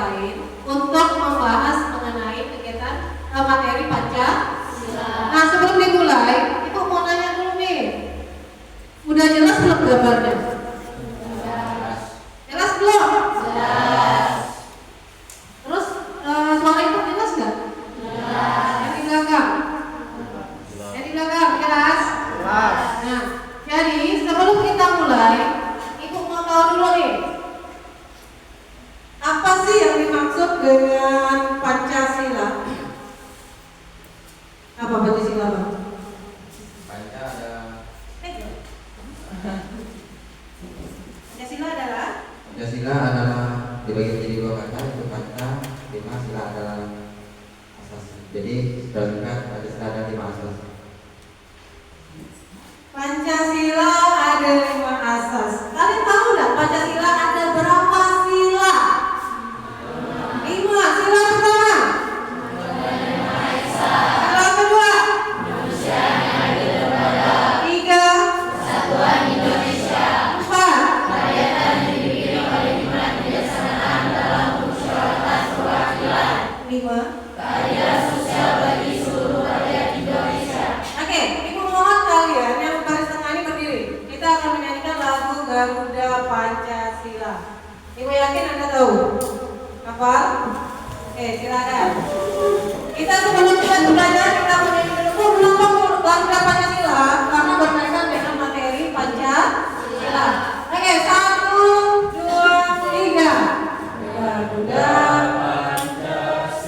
lain untuk membahas mengenai kegiatan materi Pancasila. Nah, sebelum dimulai, Ibu mau nanya dulu nih. Udah jelas belum gambarnya? Jelas belum? Jelas. Terus suara Ibu jelas nggak? Jelas. Yang di belakang? Yang di belakang jelas? Jelas. Nah, jadi sebelum kita mulai, Ibu mau tahu dulu nih, apa sih yang dimaksud dengan Pancasila? Apa Pancasila, Bang? Pancasila adalah dibagi menjadi dua kata, itu kata, lima sila adalah asas. Jadi sedangkan Pancasila ada 5 asas. Pancasila ada 5 asas. Kalian tahu nggak Pancasila ada berapa sila? 5. Sila pertama. Sila kedua. 3. Persatuan Indonesia. 4. Kebijaksanaan dalam musyawarah perwakilan. 5. Keadilan sosial bagi seluruh rakyat Indonesia. Oke, Ibu mohon kalian yang baris tengah ini berdiri. Kita akan menyanyikan lagu Garuda Pancasila. Ibu yakin Anda tahu? Hafal? Oke, silakan. Kita sebelum kita belajar, kita menyanyi dulu melambang Garuda Pancasila karena berkaitan dengan materi Pancasila. Oke, 1, 2, 3. Garuda Pancasila,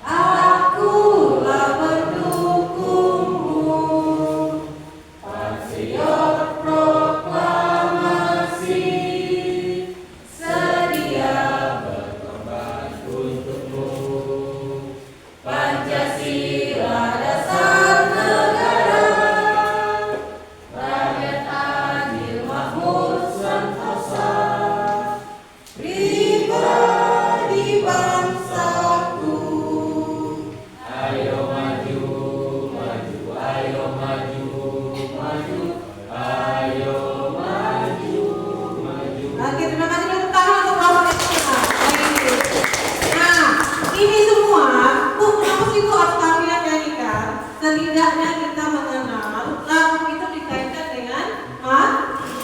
akulah pendukungmu, patriot proklamasi, sedia berkorban untukmu. Pancasila dasar negara, rakyat adil makmur sentosa, pribadi bangsaku. Ayo maju, maju, ayo maju, maju, ayo maju, maju. Oke, terima kasih tepuk tangan untuk Bapak Ibu. Nah, ini semua, Bu, kenapa sih Bu harus kalian nyanyikan? Setidaknya kita mengenal lagu itu dikaitkan dengan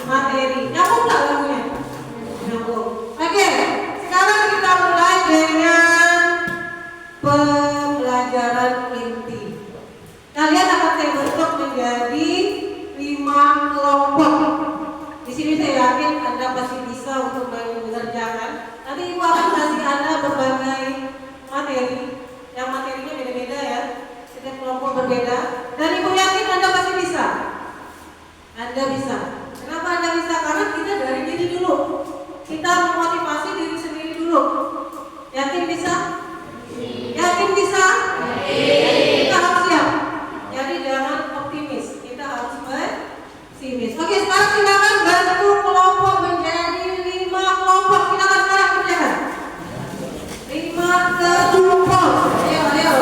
materi. Nyambung nggak lagunya? Nyambung. Oke, sekarang kita mulai dengan pembelajaran inti. Kalian akan saya bentuk menjadi 5 kelompok. Di sini saya yakin Anda pasti bisa untuk mengerjakan. Nanti Ibu akan kasih Anda berbagai materi. Yang materinya beda-beda ya. Setiap kelompok berbeda. Dan Ibu yakin Anda pasti bisa. Anda bisa. Kenapa Anda bisa? Karena kita dari diri dulu. Kita memotivasi diri sendiri dulu. Yakin bisa? Yakin bisa? Kita harus siap. Jadi jangan optimis. Kita harus pesimis. Oke, sekarang silakan bantu kelompok menjadi 5 kelompok. Silakan sekarang kerjakan. 5 kelompok. Ayo, ayo.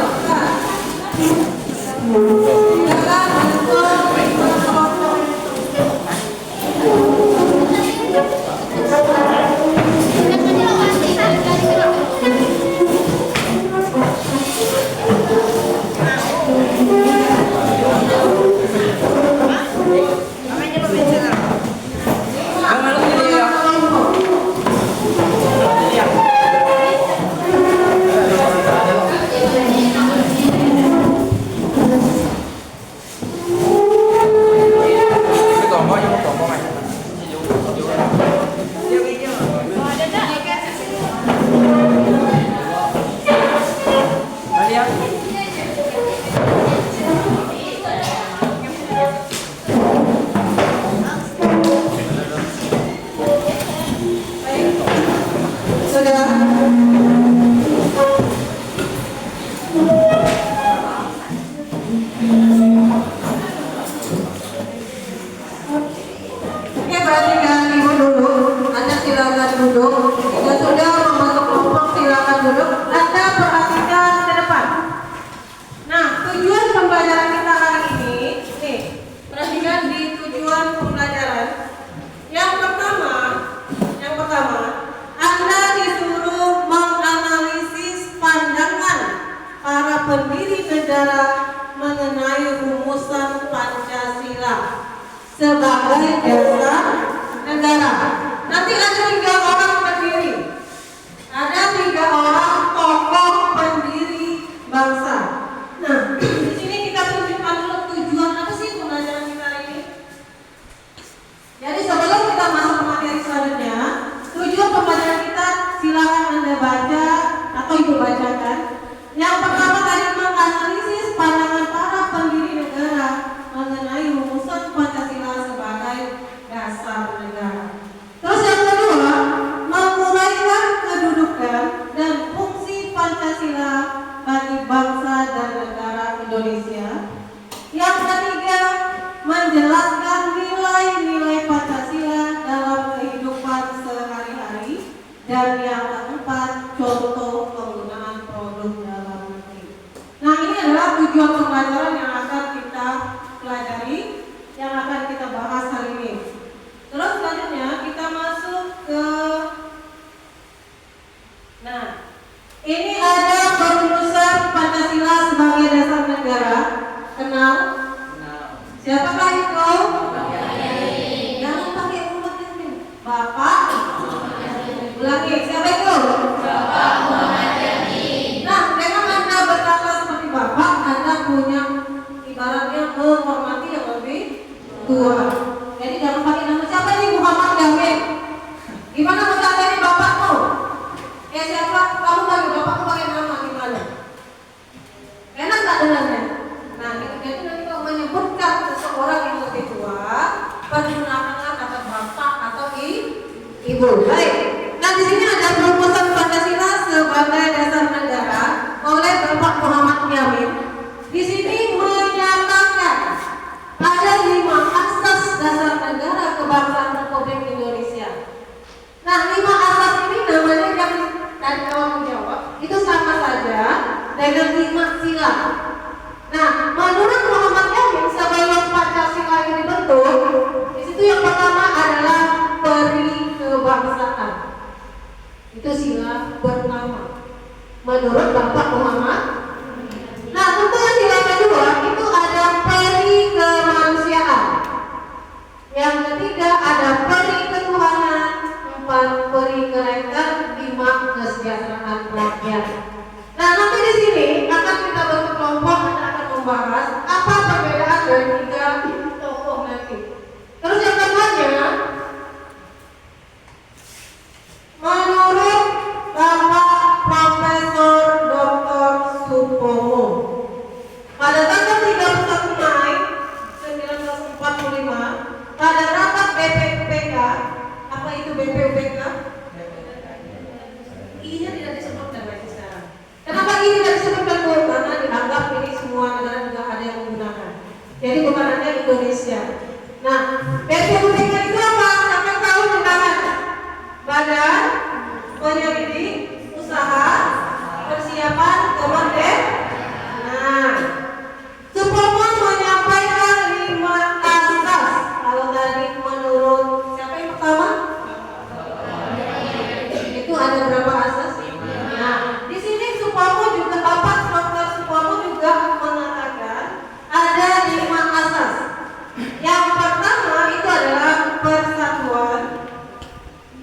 Silakan bantu 5 kelompok. sebagai dasar negara. Nanti ada 3 orang pendiri, ada 3 orang tokoh pendiri bangsa. Nah, di sini kita tunjukkan dulu tujuan apa sih pembelajaran kita ini. Jadi sebelum kita masuk ke materi selanjutnya, tujuan pembelajaran kita silakan Anda baca atau Ibu bacakan. Yang pertama tadi menganalisis pandangan para pendiri negara mengenai rumusan Pancasila sebagai dasar negara. Terus yang kedua, menguraikan kedudukan dan fungsi Pancasila bagi bangsa dan negara Indonesia. Yang ketiga, menjelaskan nilai-nilai Pancasila dalam kehidupan sehari-hari. Dan yang keempat, contoh penggunaan produk dalam negeri. Nah, ini adalah tujuan pembelajaran yang akan kita pelajari, yang akan kita bahas hari ini. Terus selanjutnya kita masuk ke, nah, ini ada perumusan Pancasila sebagai dasar negara. Kenal? Siapakah itu? Jangan pakai mulut ini. Bapak. Ulangi, siapa itu? Bapak Muhammad Yamin. Nah, dengan Anda berkata seperti Bapak, Anda punya ibaratnya menghormati yang lebih tua. Jadi jangan pakai nama siapa ini Muhammad Yamin. Gimana berkatanya bapakmu? Siapa? Kamu bagi bapakmu pakai nama gimana? Enak nggak dengarnya? Nah, jadi nanti kalau menyebutkan seseorang yang lebih tua, pergunakanlah kata bapak atau ibu. Baik. Nah, di sini ada perumusan Pancasila sebagai dasar negara oleh Bapak Muhammad Yamin. Di sini menyatakan ada 5 asas dasar negara kebangsaan Republik Indonesia. Nah, 5 asas ini namanya yang tadi kawan menjawab itu sama saja dengan 5 sila. Nah, menurut Muhammad Yamin sebelum Pancasila ini dibentuk, di situ yang pertama adalah peri kebangsaan. Itu sila pertama menurut Bapak Muhammad. Nah, untuk yang sila kedua itu ada peri kemanusiaan. Yang ketiga ada peri ketuhanan, 4 peri kerajaan, 5 kesejahteraan rakyat. Nah, nanti di sini akan kita bentuk kelompok dan akan membahas apa perbedaan dari 3 tokoh nanti. Terus yang keduanya, menurut Bapak Profesor Dr. Supomo, pada tanggal 31 Mei 1945 pada rapat BPUPK, apa itu BPUPK? I-nya tidak disebutkan lagi sekarang. Kenapa I tidak disebutkan Bu? Karena dianggap ini semua negara juga ada yang menggunakan. Jadi bukan hanya Indonesia. Nah, BPUPK itu apa? Siapa tahu undangan? Badan Penyelidik Usaha Persiapan Kemerdekaan. Nah, Supomo menyampaikan 5 asas. Kalau tadi menurut siapa yang pertama? Itu ada berapa asas? Nah, di sini Supomo juga Bapak Dr. Supomo juga mengatakan ada 5 asas. Yang pertama itu adalah persatuan,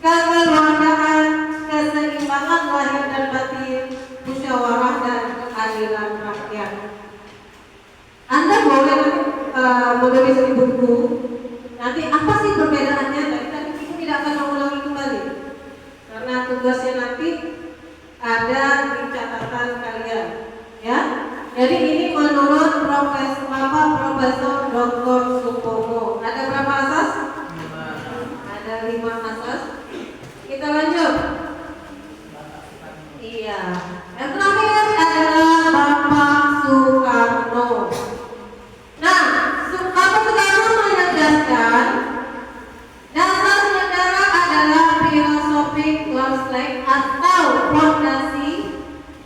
kekeluargaan, keseimbangan lahir dan batin, musyawarah dan keadilan rakyat. Anda boleh menulis di buku. Nanti apa sih perbedaannya? Tadi Ibu tidak akan mengulangi kembali, karena tugasnya nanti ada di catatan kalian, ya. Jadi ini menurut Bapak Profesor Dr. Supomo. Ada berapa asas? 5. Ada 5 asas. Kita lanjut. Iya. Yang terakhir adalah Bapak Soekarno. Nah, Bapak Soekarno menegaskan dasar negara adalah filosofi Klausleck atau fondasi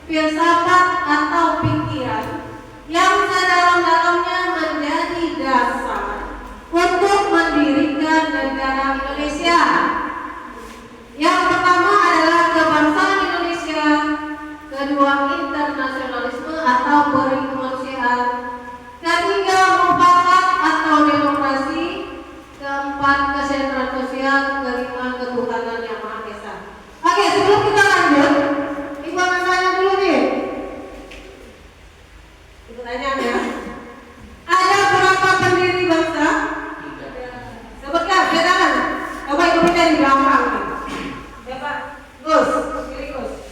filsafat atau pikiran yang sedalam-dalamnya menjadi dasar untuk mendirikan negara Indonesia. Yang pertama adalah kebangsaan Indonesia, kedua internasionalisme atau peri kemanusiaan, ketiga mufakat atau demokrasi, keempat dari belakang nih. Ya Pak, Gus, kiri Gus.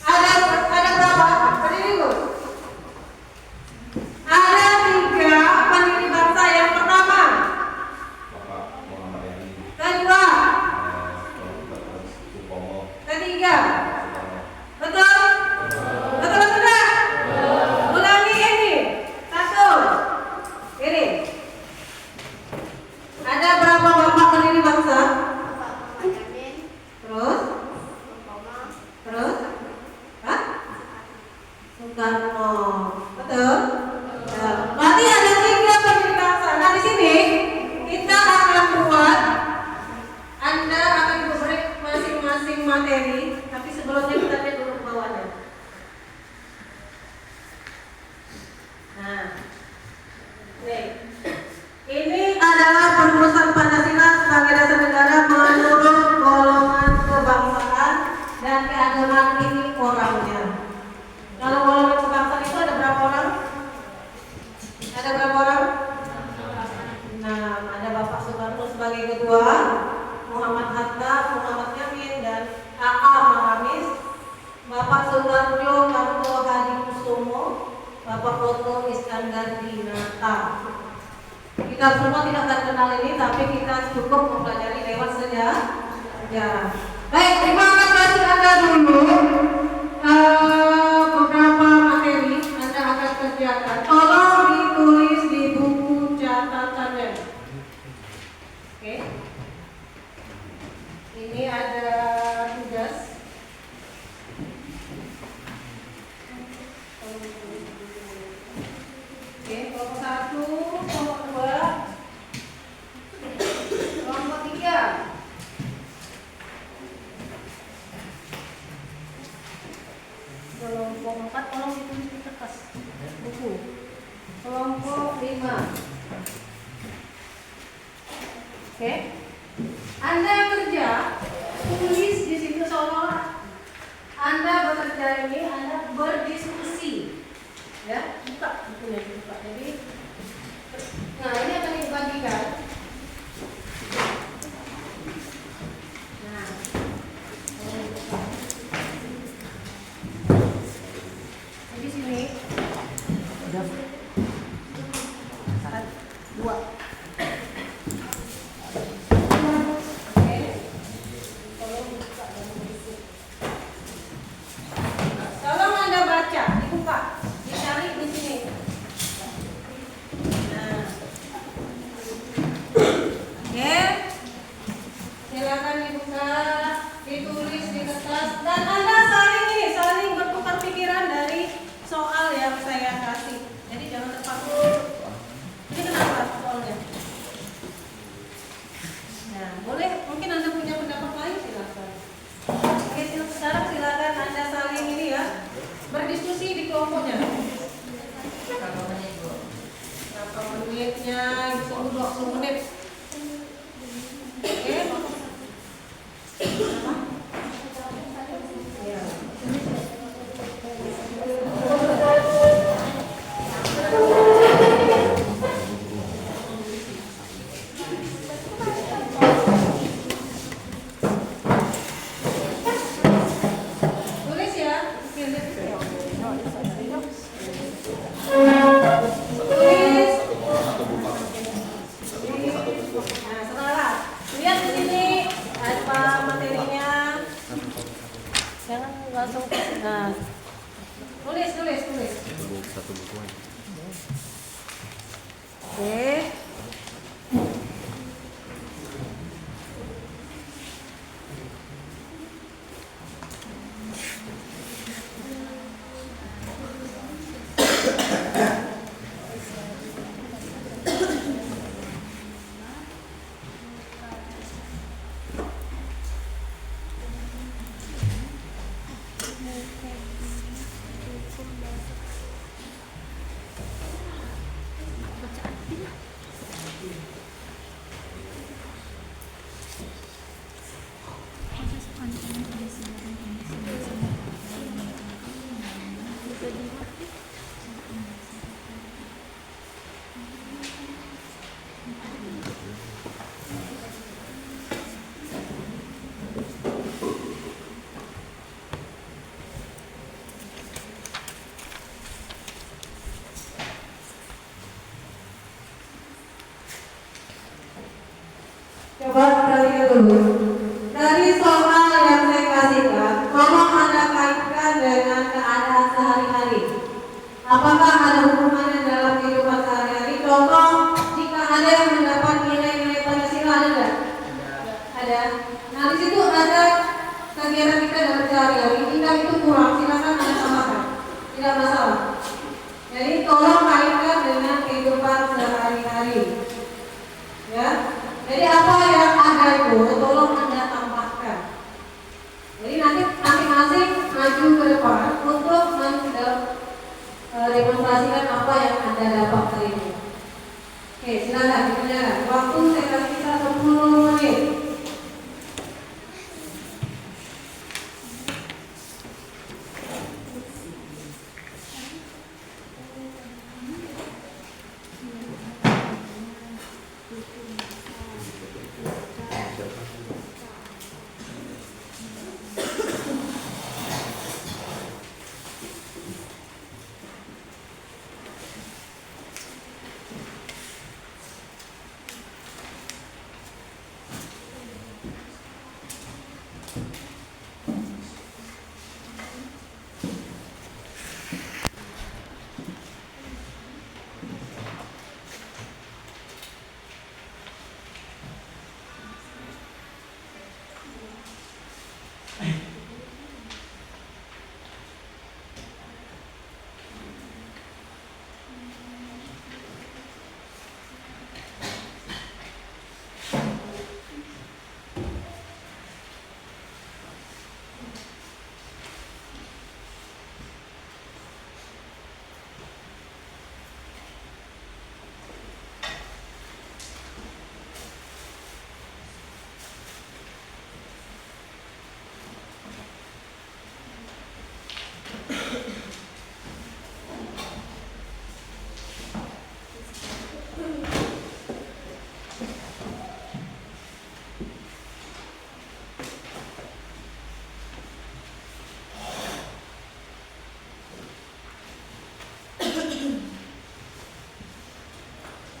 Ada berapa? Berdiri Gus. Ada 3 pendiri bangsa. Yang pertama, Bapak Muhammad Yani, kedua, Supomo, ketiga. Betul? Betul atau tidak? Ulangi ini. 1. Ini. Ada berapa bapak pendiri bangsa? Terus? Terus? Hah? Soekarno. Betul? Ya. Berarti ada 3 pendiri bangsa. Nah di sini kita akan buat. Anda akan diberi masing-masing materi. Tapi sebelumnya kita lihat dulu bawahnya. Nah, nih. Ini adalah perumusan Pancasila sebagai dasar negara menurut golongan kebangsaan dan keagamaan ini orangnya. Kalau golongan kebangsaan itu ada berapa orang? Ada berapa orang? Nah, ada Bapak Soekarno sebagai ketua, Muhammad Hatta, Muhammad Yamin, dan A.A. Maramis, Bapak Soekarno Karto Hadi Kusumo, Bapak Otto Iskandar Dinata. Kita semua tidak akan kenal ini, tapi kita cukup mempelajari lewat sejarah. Baik, terima kasih Anda dulu. Beberapa materi Anda akan kerjakan. Tolong ditulis di buku catatannya. Oke. Ini ada tugas. Oke, kelompok 1, kelompok 2, kelompok 3. Kelompok 4 tolong ditulis di kertas buku. Kelompok 5. Oke. Anda kerja tulis di situ seolah Anda bekerja ini, Anda berdiskusi. Ya, buka bukunya dibuka. Jadi, nah ini akan dibagikan. Nah, di sini ada 2. Oke, tolong buka dan berisi. Tolong Anda baca, dibuka. Dicari di sini. Nah, oke, silakan dibuka, ditulis di kertas, dan Anda saling bertukar pikiran dari soal yang saya kasih. Jadi jangan terpaku. Ini kenapa soalnya? Nah, boleh, mungkin Anda punya pendapat lain, silakan. Oke, sekarang silakan Anda saling ini ya. Berdiskusi di kelompoknya. Berapa menitnya? Bisa 20 menit. Oke. Ya. Tulis ya. Nah, setelah lihat di sini apa materinya. Jangan langsung. Nah, tulis. satu buku aja. Oke. dulu. Dari soal yang saya kasihkan, tolong Anda kaitkan dengan keadaan sehari-hari. Apakah ada hubungannya dalam kehidupan sehari-hari? Contoh, jika ada yang mendapat nilai-nilai Pancasila, ada nggak? Ada. Nah, di situ ada kegiatan kita dalam sehari-hari. Jika itu kurang, silakan Anda tambahkan. Tidak masalah. Jadi tolong kaitkan dengan kehidupan sehari-hari. Ya. Jadi apa yang ada itu tolong Anda tambahkan. Jadi nanti masing-masing maju ke depan untuk demonstrasikan apa yang Anda dapat hari ini. Oke, silakan dikerjakan. Waktu saya kasih kita 10 menit.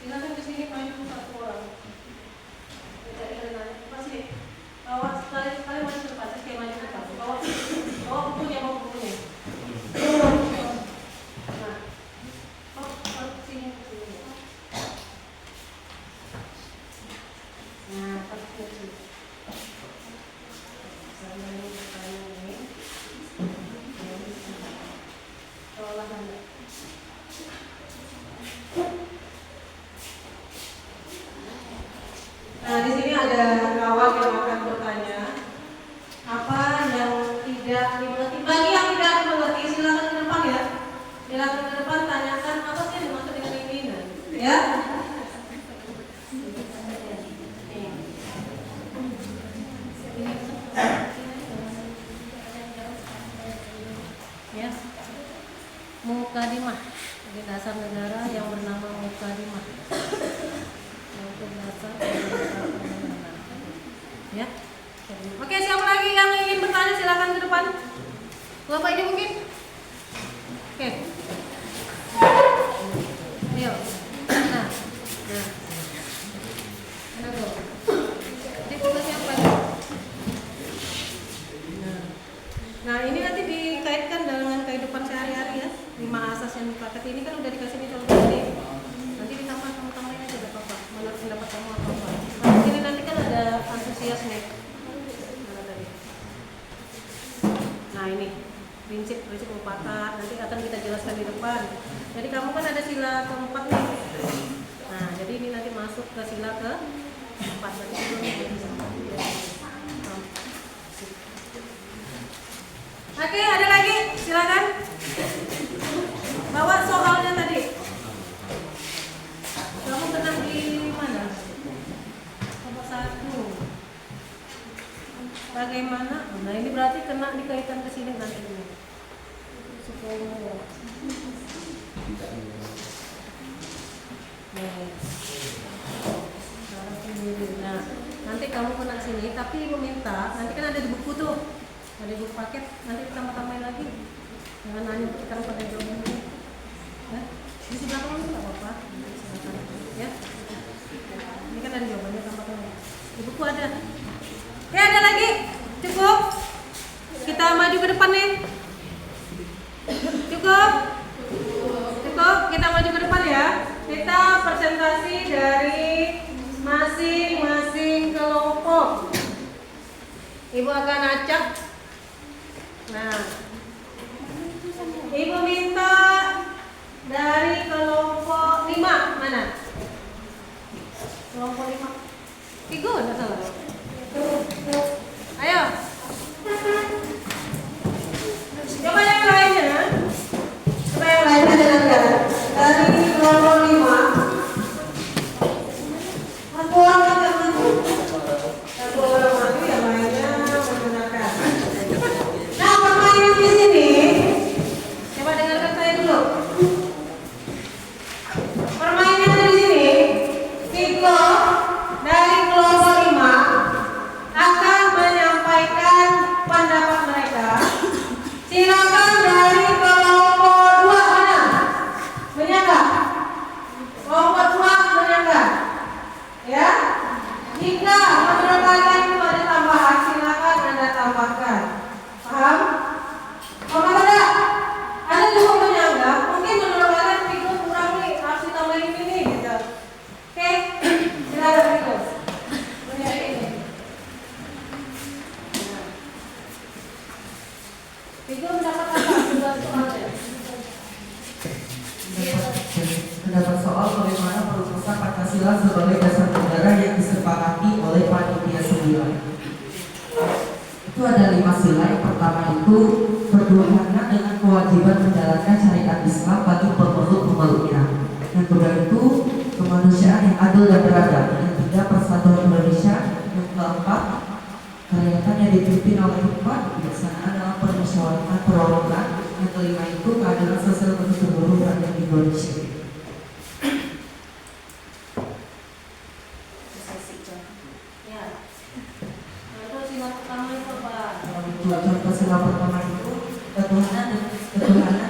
Silakan ke sini maju satu orang. Jadi masih bawa sekali maju ke depan, saya maju ke depan. Bawa bukunya, bawa bukunya. Nah, sini. Nah, ke sini. Sambil ini. Olah Anda. Nah, di sini ada kawan yang akan bertanya apa yang tidak dimengerti. Bagi yang tidak mengerti, silakan ke depan ya. Silakan ke depan tanyakan apa sih yang dimaksud dengan keinginan, ya. Ya, Mukadimah di dasar negara yang bernama Mukadimah. Untuk dasar ya. Oke, siapa lagi yang ingin bertanya silakan ke depan. Bapak ini mungkin. Oke. Ayo. Nah. Mana tuh? Jadi tugasnya apa nih? Nah, ini nanti dikaitkan dengan kehidupan sehari-hari ya. 5 asas yang dipakai ini kan udah dikasih nih contoh ini. Nanti ditambah tambahin aja gak apa-apa. Menurut pendapat kamu apa-apa. Nah, ini nanti kan ada antusias nih. Mana tadi? Nah, ini prinsip mufakat nanti akan kita jelaskan di depan. Jadi kamu kan ada sila keempat nih. Nah, jadi ini nanti masuk ke sila keempat. Berarti Oke, ada lagi? Silakan. Bawa soalnya tadi. Kamu tenang di mana? Nomor 1. Bagaimana? Nah, ini berarti kena dikaitkan ke sini nanti ini. Nah, nanti kamu kena sini, tapi meminta, nanti kan ada di buku tuh. Ada buku paket, nanti tambah-tambahin lagi. Jangan hanya kita pada jawaban ini. Ya, di sebelah kamu nggak apa-apa. Silakan. Ya. Ini kan ada jawabannya tambah-tambah. Di buku ada. Oke, ada lagi? Cukup? Kita maju ke depan nih. Cukup? Cukup, kita maju ke depan ya. Kita presentasi dari masing-masing kelompok. Ibu akan acak. Nah, Ibu minta dari kelompok 5 mana? Kelompok 5. Tiga enggak salah. Ayo. Coba yang lainnya. Coba yang lainnya dengarkan. Dari kelompok 5. Satu orang yang maju. Satu orang maju, yang lainnya menggunakan. Nah, permainan di sini. Coba dengarkan saya dulu. Permainan di sini, Tiko dari kelompok 5 akan menyampaikan pendapat mereka. Silakan dari kelompok 2 mana? Menyangga? Kelompok 2 menyangga? Ya? Jika menurut kalian itu ada tambahan, silakan Anda tambahkan. Paham? Paham tidak? Anda cukup menyangga, mungkin menurut kalian Tiko kurang nih, harus ditambahin ini gitu. Oke? Silakan Tiko. Menyangga ini. Tiko mendapat apa? Sebuah soalnya. Mendapat soal bagaimana perumusan Pancasila sebagai dasar negara yang disepakati oleh panitia 9. Itu ada 5 sila. Yang pertama itu bertuhanan dengan kewajiban menjalankan syariat Islam bagi pemeluk-pemeluknya. Yang kedua itu kemanusiaan yang adil dan beradab. Yang ketiga persatuan Indonesia. Yang keempat kerakyatan yang dipimpin oleh hikmat kebijaksanaan dalam permusyawaratan perwakilan. Yang kelima itu keadilan sosial bagi seluruh rakyat Indonesia. Ya. Nah, itu sila pertama itu apa? Contoh sila pertama itu ketuhanan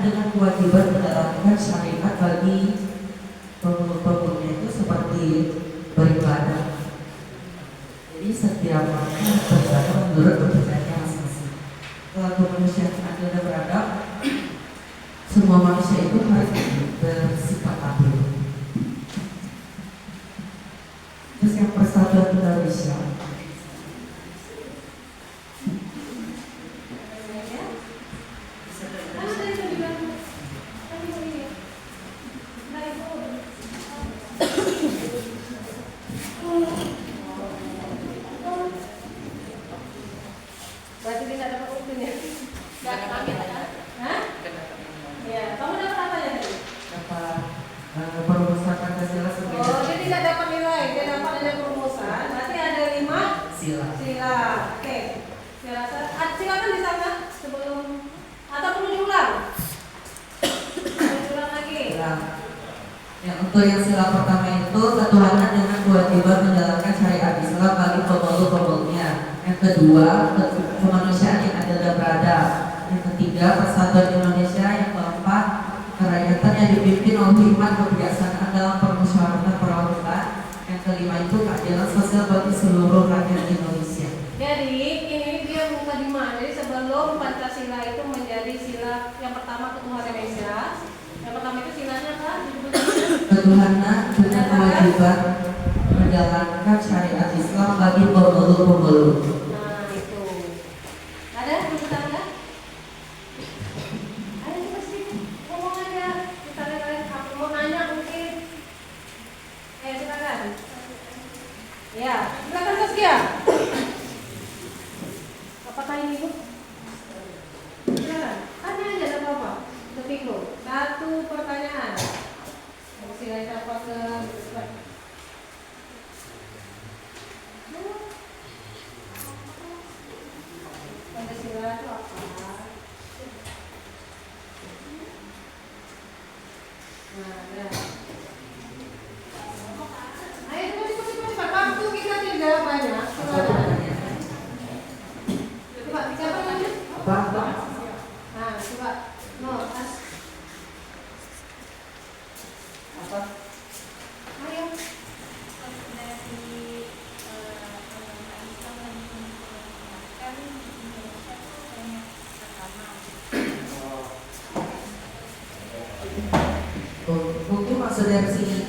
dengan kewajiban menjalankan syariat bagi pemeluk-pemeluknya itu seperti beribadah. Jadi setiap orang harus beribadah menurut kepercayaannya masing-masing. Kalau kemanusiaan adil dan beradab, semua manusia itu harus bersifat adil. Terus yang persatuan Indonesia. Berarti dia tidak dapat uktunya. Tidak dapat kan? Hah? Ya, kamu dapat apa ya tadi? Dapat perumusan Pancasila sebagai Oh, dia tidak dapat nilai, dia dapat ada perumusan. Berarti ada 5 sila. sila. Oke. Silakan di sana sebelum atau perlu diulang? Perlu diulang lagi. Yang untuk yang sila pertama itu ketuhanan dengan kewajiban menjalankan syariat Islam bagi pemeluk-pemeluknya. Yang kedua kemanusiaan yang adil dan beradab. Yang ketiga persatuan Indonesia. Yang keempat kerakyatan yang dipimpin oleh hikmat kebijaksanaan dalam permusyawaratan perwakilan. Yang kelima itu keadilan sosial bagi seluruh rakyat Indonesia. Jadi ini dia mukadimah. Jadi sebelum Pancasila itu menjadi sila yang pertama ketuhanan Indonesia. Yang pertama itu silanya apa? Ketuhanan dengan kewajiban menjalankan syariat Islam bagi pemeluk-pemeluk. Nah itu. Ada yang tetangga? Ada coba sih ngomong aja. Kita lihat apa mau nanya mungkin. Silakan. Ya, silakan Saskia. Apakah ini Bu? Silakan. Tanya aja tidak apa-apa. Ketiga, satu pertanyaan. Silakan siapa ke Pancasila itu apa? Nah, ya. Ayo cepat. Waktu kita tidak banyak. Coba, siapa lanjut? Apa? Nah, coba. No, Apa? Ayo.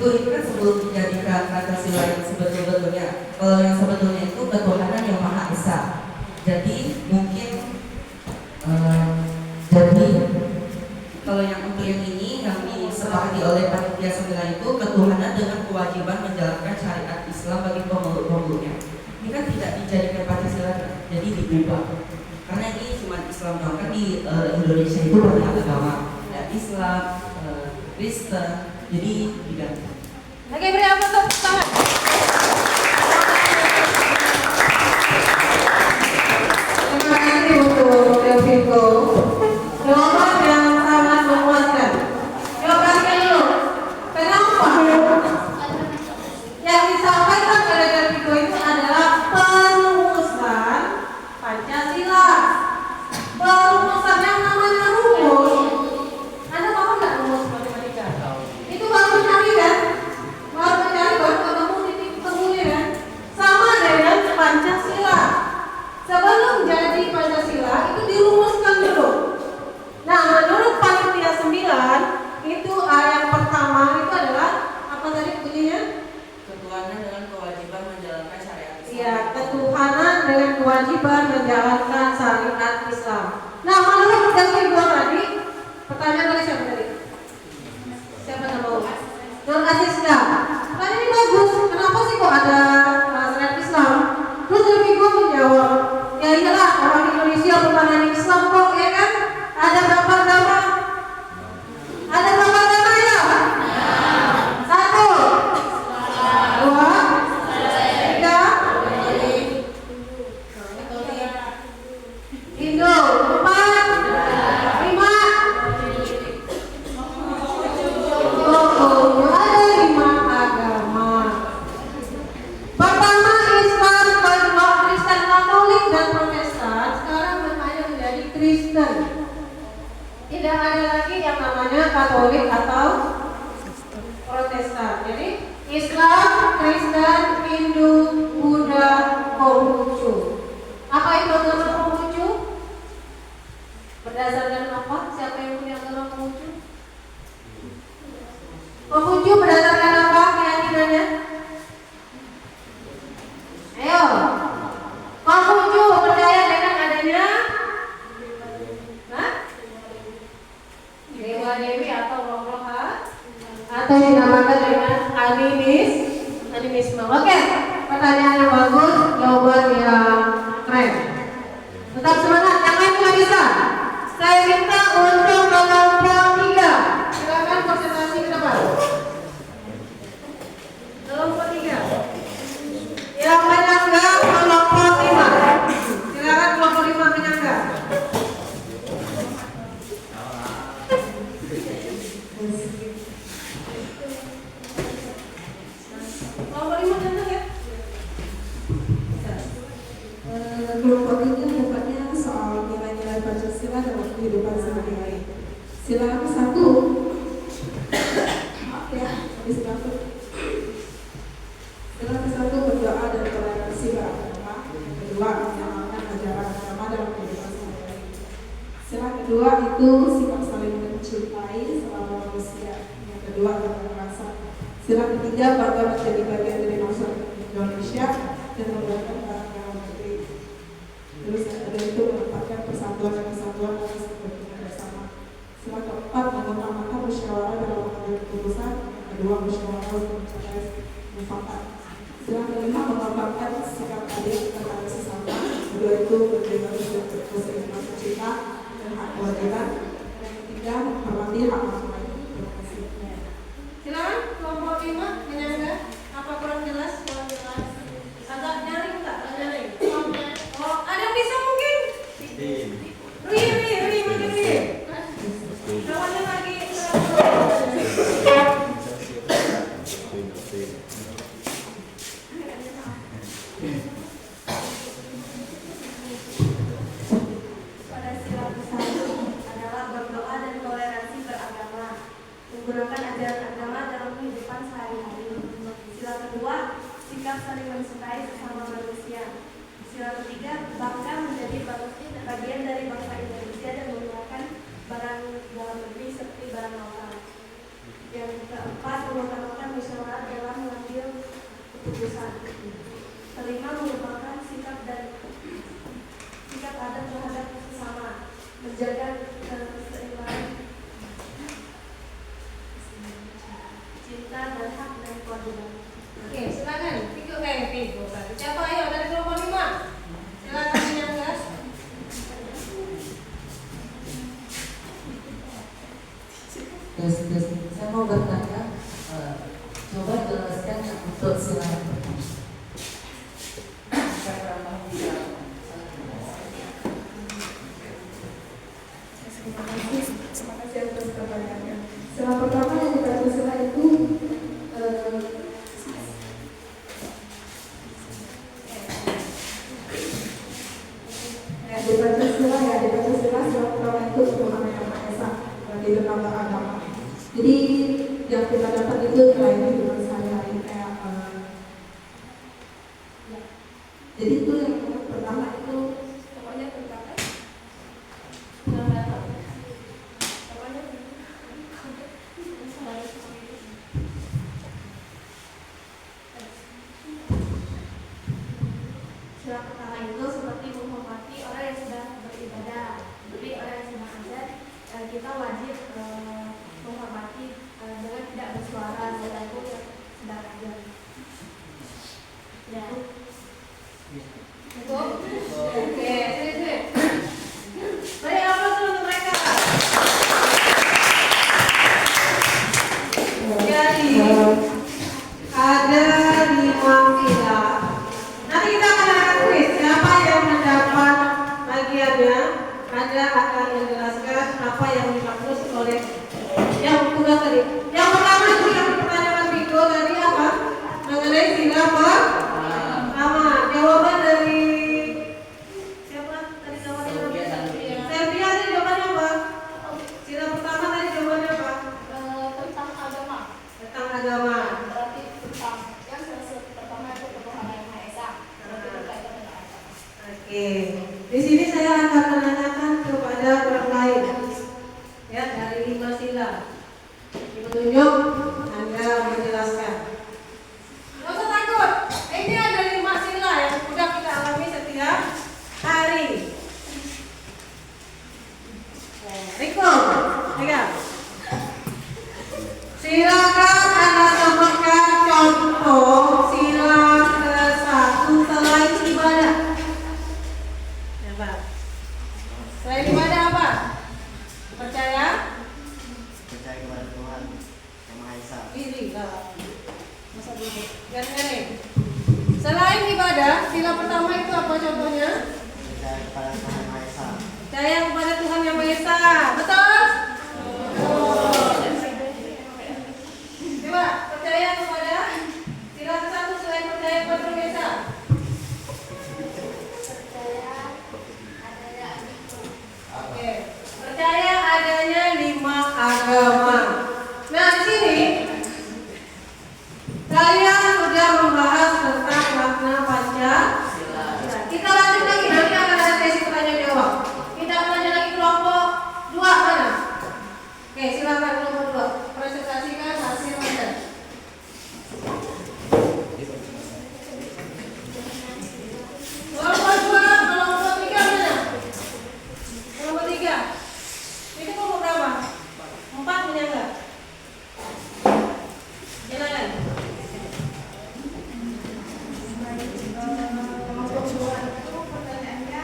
Ibu ini kan sebelum dijadikan Pancasila yang sebetulnya, kalau yang sebetulnya itu ketuhanan yang Maha Esa. Jadi mungkin jadi kalau yang untuk yang ini yang disepakati oleh panitia 9 itu ketuhanan dengan kewajiban menjalankan syariat Islam bagi pemeluk-pemeluknya. Ini kan tidak dijadikan Pancasila, jadi diubah. Karena ini cuma Islam doang, kan di Indonesia itu banyak agama, ada Islam, Kristen, jadi diganti. Oke, beri apa tepuk tangan. Terima kasih untuk Delviko. Jawaban yang sangat memuaskan. Jawabannya dulu. Kenapa? Yang disampaikan oleh Delviko itu adalah perumusan Pancasila. Perumusan yang namanya rumus. Anda tahu nggak rumus matematika? Itu baru mencari kan? Baru ketemu titik temunya kan? Sama dengan Pancasila. Sebelum jadi Pancasila itu dirumuskan dulu. Nah, menurut panitia 9 itu yang pertama itu adalah apa tadi bunyinya? Ketuhanan dengan kewajiban menjalankan syariat Islam. Iya, ketuhanan dengan kewajiban menjalankan syariat Islam. Nah, menurut Delviko tadi, pertanyaan dari siapa tadi? Siapa nama? Nur Asiska. Pertanyaan ini bagus. Kenapa sih kok ada syariat Islam? Terus Delviko menjawab, ya iyalah orang Indonesia bukan Islam kok, ya kan? Ada berapa agama? Ada berapa agama ya? 1, 2, 3, Indo, 4, 5. Oh, ada 5 agama. Pertama Islam, kedua Kristen Katolik dan Protestan. Sekarang namanya menjadi Kristen. Tidak ada lagi yang namanya Katolik atau Protestan. Jadi Islam, Kristen, Hindu, Buddha, Konghucu. Apa itu agama Konghucu? Berdasarkan apa? Siapa yang punya agama Konghucu? Konghucu berdasarkan apa keyakinannya? Ayo. Konghucu percaya dengan adanya dewa dewi atau roh-rohan atau dinamakan dengan animisme. Oke, pertanyaan yang bagus, jawaban yang keren. Tetap semangat, yang lain nggak bisa. Saya minta untuk kelompok 3. Silakan konsentrasi ke depan. Kelompok 3. Yang menyangga kelompok 5. Silakan kelompok 5 menyangga. Kelompok 5 menyangga ya? Kelompok ini bukannya soal nilai-nilai Pancasila dalam kehidupan sehari-hari. Silakan 1. Maaf ya, habis batuk. Silakan 1 berdoa dan toleransi beragama. Yang kedua menjalankan ajaran agama dalam kehidupan sehari-hari. Sila kedua itu sikap saling mencintai sesama manusia. Yang kedua adalah rasa. Sila ketiga bangga menjadi bagian dari masyarakat Indonesia dan memberikan barang dalam negeri. Terus yang kedua itu menempatkan persatuan dan kesatuan atas kepentingan bersama. Sila keempat mengutamakan musyawarah dalam mengambil keputusan. Yang kedua musyawarah untuk mencapai mufakat. Sila kelima mengembangkan sikap adil terhadap sesama. Kedua itu berjaga untuk keseimbangan cinta dan hak kewajiban. Dan yang ketiga menghormati hak orang lain. Terima kasih. Silakan kelompok 5 menyangga. Apa kurang jelas? Kurang jelas. Agak nyaring enggak? Nyaring. Oh, ada yang bisa mungkin? Ri mungkin Ri. Lawannya lagi. Pada sila ke-1 adalah berdoa dan toleransi beragama. bersahadat terhadap sesama, menjaga keseimbangan cinta dan hak dan kewajiban. Oke, silakan. Pigo. Siapa ayo dari kelompok 5? Silakan menyanggas. Tes. Saya mau bertanya, coba jelaskan yang untuk sila yang pertama. Saya kurang paham di dalam. Terima kasih atas pertanyaannya. Sila pertama yang di Pancasila itu di Pancasila sila pertama itu Tuhan Yang Maha Esa, berarti itu nama agama. Jadi yang kita dapat itu nilai kehidupan sehari-hari kayak jadi itu yang pertama itu pokoknya tentang Sila pertama itu seperti menghormati orang yang sedang beribadah. Jadi orang yang sedang azan, kita wajib menghormati dengan tidak bersuara mengganggu yang sedang azan. Ya. Cukup? Oke, sini. Beri aplaus untuk mereka. Jadi ada 5 sila. Nanti kita akan ada kuis. Siapa yang mendapat bagiannya, Anda akan menjelaskan apa yang dimaksud oleh yang tugas tadi. Yang pertama itu yang pertanyaan Viko tadi apa? Mengenai sila pertama. Jawaban dari siapa tadi jawabannya? Selvia tadi jawabannya apa? Sila pertama tadi jawabannya apa? Tentang agama. Tentang agama. Berarti tentang yang pertama itu Tuhan Yang Maha Esa. Berarti berkaitan dengan agama. Oke. Di sini saya akan menanyakan kepada orang lain. Ya, dari 5 sila. Ditunjuk, Anda menjelaskan. Nggak usah takut. Ini ada 5 sila yang sudah kita alami setiap hari. Riko, pegang. Silakan Anda sebutkan contoh sila ke-1 selain ibadah. Apa? Selain ibadah apa? Percaya kepada Tuhan Yang Maha Esa. diri lah. Masa dulu. Ganti. Selain ibadah, sila pertama itu apa contohnya? Percaya kepada Tuhan Yang Maha Esa. Percaya kepada Tuhan Yang Maha Esa. Betul? Coba percaya kepada sila ke-1 selain percaya kepada Tuhan Yang Maha Esa. Oke. Percaya adanya 5 agama. Nah, di sini kalian sudah membahas tentang makna Pancasila. Kita lanjut lagi, nanti akan ada sesi tanya jawab. Kita akan lanjut lagi kelompok 2 mana? Oke, silakan kelompok 2. Presentasikan hasil Anda. Kelompok 2, kelompok 3 mana? Kelompok 3. Itu kelompok berapa? 4 punya enggak? Silakan. Kelompok 2 itu pertanyaannya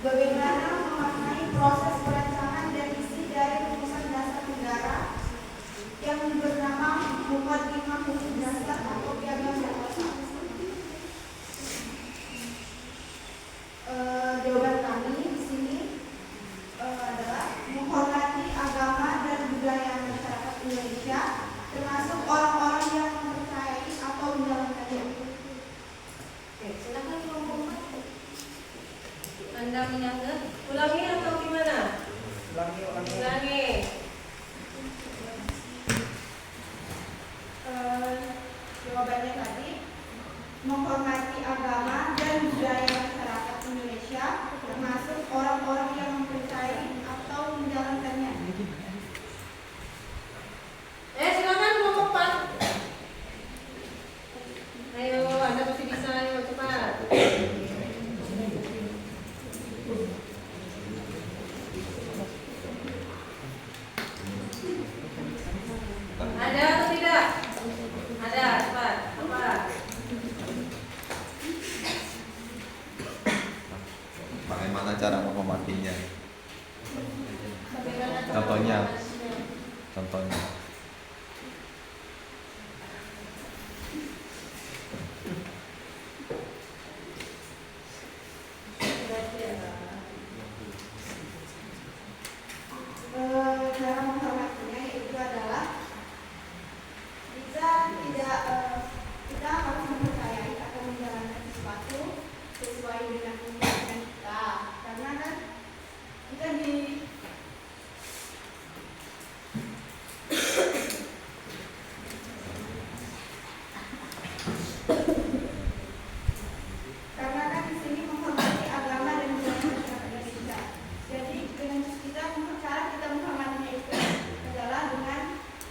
bagaimana memaknai proses perancangan dan isi dari rumusan dasar negara yang bernama Muqaddimah Hukum Dasar atau Piagam Jakarta. Jawaban kami di sini adalah menghormati agama dan budaya masyarakat Indonesia, termasuk orang-orang yang mempercayai atau menjalankannya. Oke, silakan kelompok 4. Anda menyangga? Ulangi atau gimana? Ulangi. Jawabannya tadi menghormati agama dan budaya masyarakat Indonesia, termasuk orang-orang yang mempercayai atau menjalankannya. Silakan kelompok 4. Ayo, Anda masih bisa, ayo cepat. menghormatinya. Bagaimana cara Contohnya. menghormatinya? Contohnya. Cara menghormatinya itu adalah kita harus mempercayai atau menjalankan sesuatu sesuai dengan keyakinan kita, karena kan kita di sini menghormati agama dan budaya masyarakat kita. Jadi dengan cara kita menghormatinya itu adalah dengan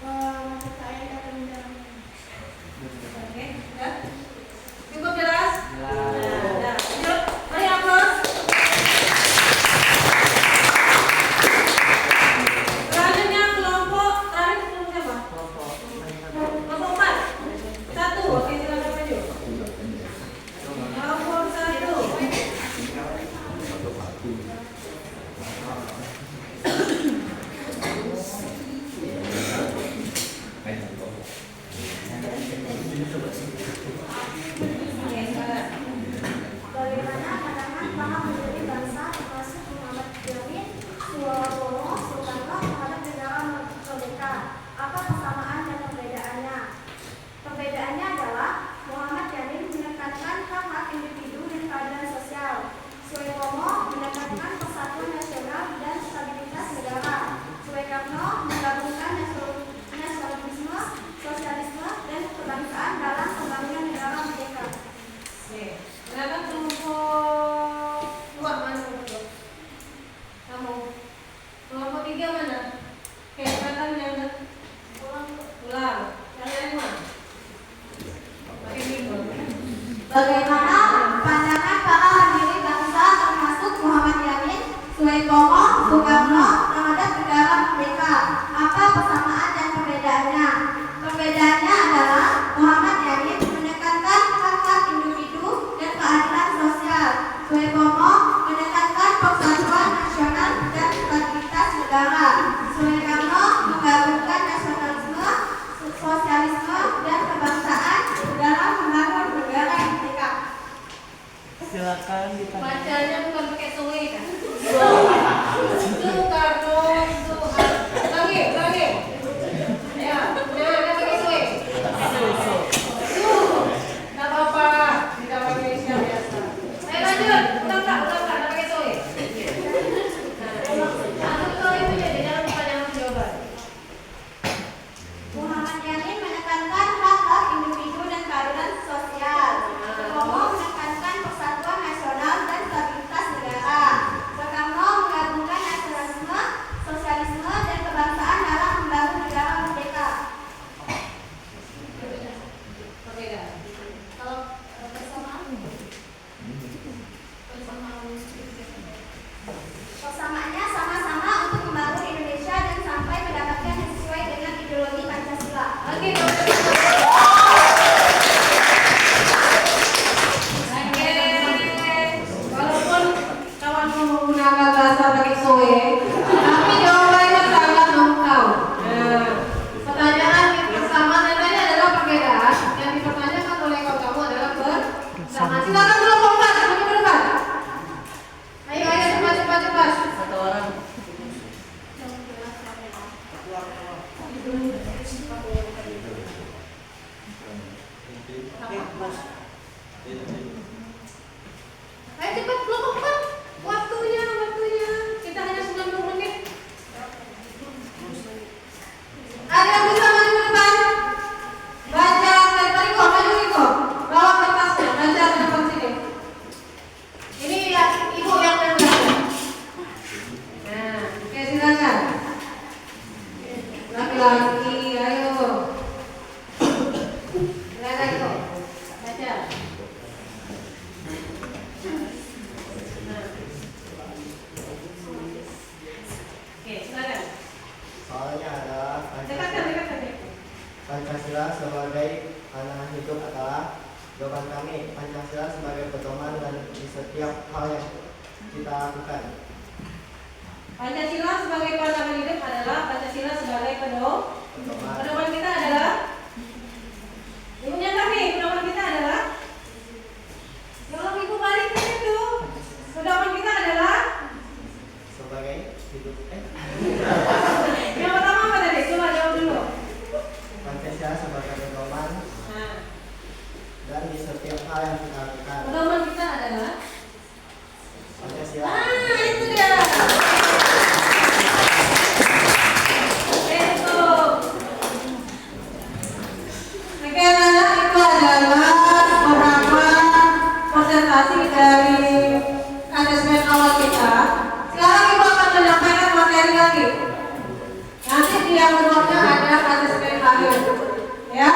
mempercayai atau menjalankan. Oke, sudah? Cukup jelas? Nah, yuk, mari aplaus. Selanjutnya kelompok terakhir kelompok siapa? Kelompok 4. 1, oke silakan maju. Kelompok 1. Bagaimana pandangan para pendiri bangsa termasuk Muhammad Yamin, Suwono, Soekarno terhadap negara merdeka? Apa persamaan dan perbedaannya? Perbedaannya adalah Muhammad Yamin menekankan hak-hak individu dan keadilan sosial. Suwono menekankan persatuan nasional dan stabilitas negara. Soekarno menggabungkan nasionalisme, sosialisme, dan kebangsaan dalam pembangunan negara merdeka. Oke, silakan kelompok 2 mana kelompok? Kamu. Kelompok 3 mana? Oke, silakan yang ulang. Kalian mana? Pakai bingung. Bagaimana pandangan para pendiri bangsa termasuk Muhammad Yamin, Soekarno, Soekarno terhadap negara merdeka? Apa persamaan dan perbedaannya? Perbedaannya adalah Muhammad Yamin menekankan hak-hak individu dan keadilan sosial. Soekarno menekankan persatuan nasional dan stabilitas negara. Soekarno menggabungkan nasionalisme, sosialisme, dan kebangsaan dalam membangun negara yang merdeka. Silakan ditanya. Bacanya bukan pakai soe kan? Pancasila sebagai pandangan hidup adalah Pancasila sebagai pedoman kita adalah ibunya kami, pedoman kita adalah kalau ibu balikin itu pedoman kita adalah sebagai hidup yang pertama apa tadi? Coba jawab dulu. Pancasila sebagai pedoman Nah, dan di setiap hal yang kita lakukan. pedoman kita adalah Pancasila. itu dia. Itu. Oke, anak itu adalah beberapa presentasi dari asesmen awal kita. Sekarang ibu akan menyampaikan materi lagi. Nanti di yang berikutnya ada asesmen akhir. Ya,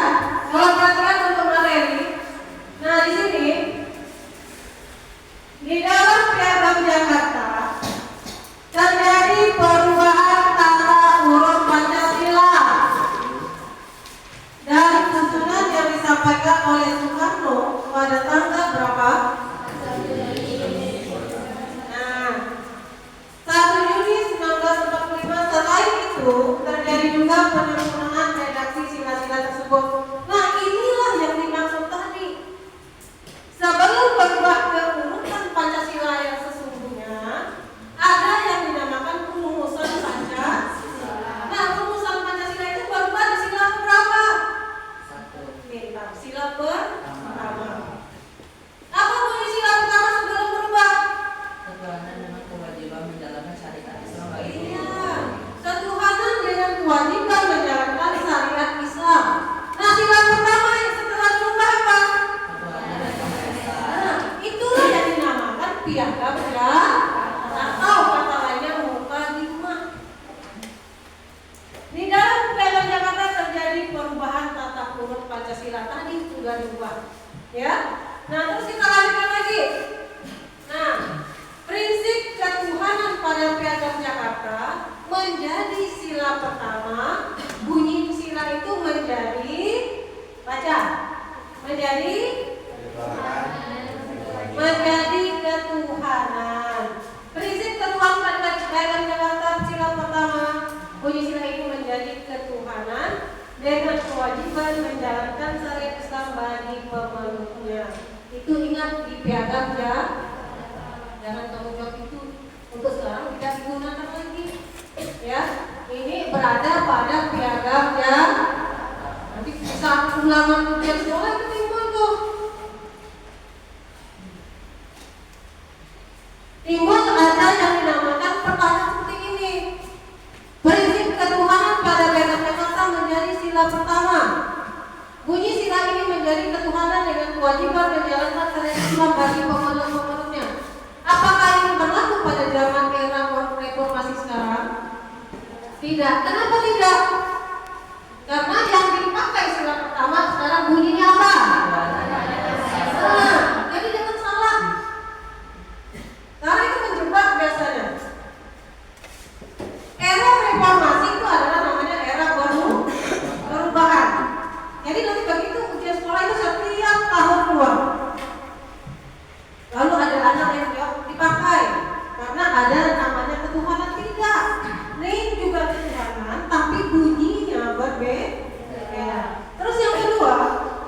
kalau perhatikan untuk materi. Nah, di sini di dalam Piagam Jakarta terjadi perubahan tata urut Pancasila dari susunan yang disampaikan oleh Soekarno pada tanggal berapa? Nah, 1 Juni 1945. Selain itu terjadi juga penyempurnaan redaksi sila-sila tersebut. Nah, inilah yang dimaksud tadi. Sebelum berubah ke urutan Pancasila yang sesungguhnya, ada yang dinamakan rumusan Pancasila. Nah, rumusan Pancasila itu berubah di sila berapa? Pintar, sila pertama. Apa bunyi sila pertama sebelum berubah? Ketuhanan dengan kewajiban menjalankan syariat Islam bagi Iya, ketuhanan dengan kewajiban menjalankan syariat Islam. Nah, sila pertama yang setelah berubah apa? ketuhanan dan Maha Nah, itulah yang dinamakan Piagam Jakarta atau kata lainnya Mukadimah. Di dalam Piagam Jakarta terjadi perubahan tata urut Pancasila tadi sudah diubah, ya. Nah, terus kita lanjutkan lagi. Nah, prinsip ketuhanan pada Piagam Jakarta menjadi sila pertama. Bunyi sila itu menjadi baca, menjadi ketuhanan. Prinsip ketuhanan pada Piagam Jakarta sila pertama. Bunyi sila ini menjadi ketuhanan dengan kewajiban menjalankan syariat Islam bagi pemeluknya. Itu ingat di Piagam Jakarta. Jangan tanggung jawab itu untuk sekarang tidak digunakan lagi. Ya, ini berada pada Piagam Jakarta. Nanti saat ulangan ujian sekolah itu timbul tuh. Timbul ada yang dinamakan pertanyaan seperti ini. Prinsip ketuhanan pada Piagam Jakarta menjadi sila pertama. Bunyi sila ini menjadi ketuhanan dengan kewajiban menjalankan syariat Islam bagi pemeluk-pemeluknya. Apakah ini berlaku pada zaman era reformasi sekarang? Tidak. Kenapa tidak? Karena yang dipakai sila pertama sekarang bunyinya apa? Nah, jadi jangan salah. Karena itu menjebak biasanya. Era reformasi itu adalah namanya era perubahan. Jadi nanti begitu ujian sekolah itu setiap tahun keluar. Lalu ada anak yang jawab dipakai karena ada namanya ketuhanan. Tidak. Ini juga ketuhanan tapi bunyinya berbeda. Terus yang kedua,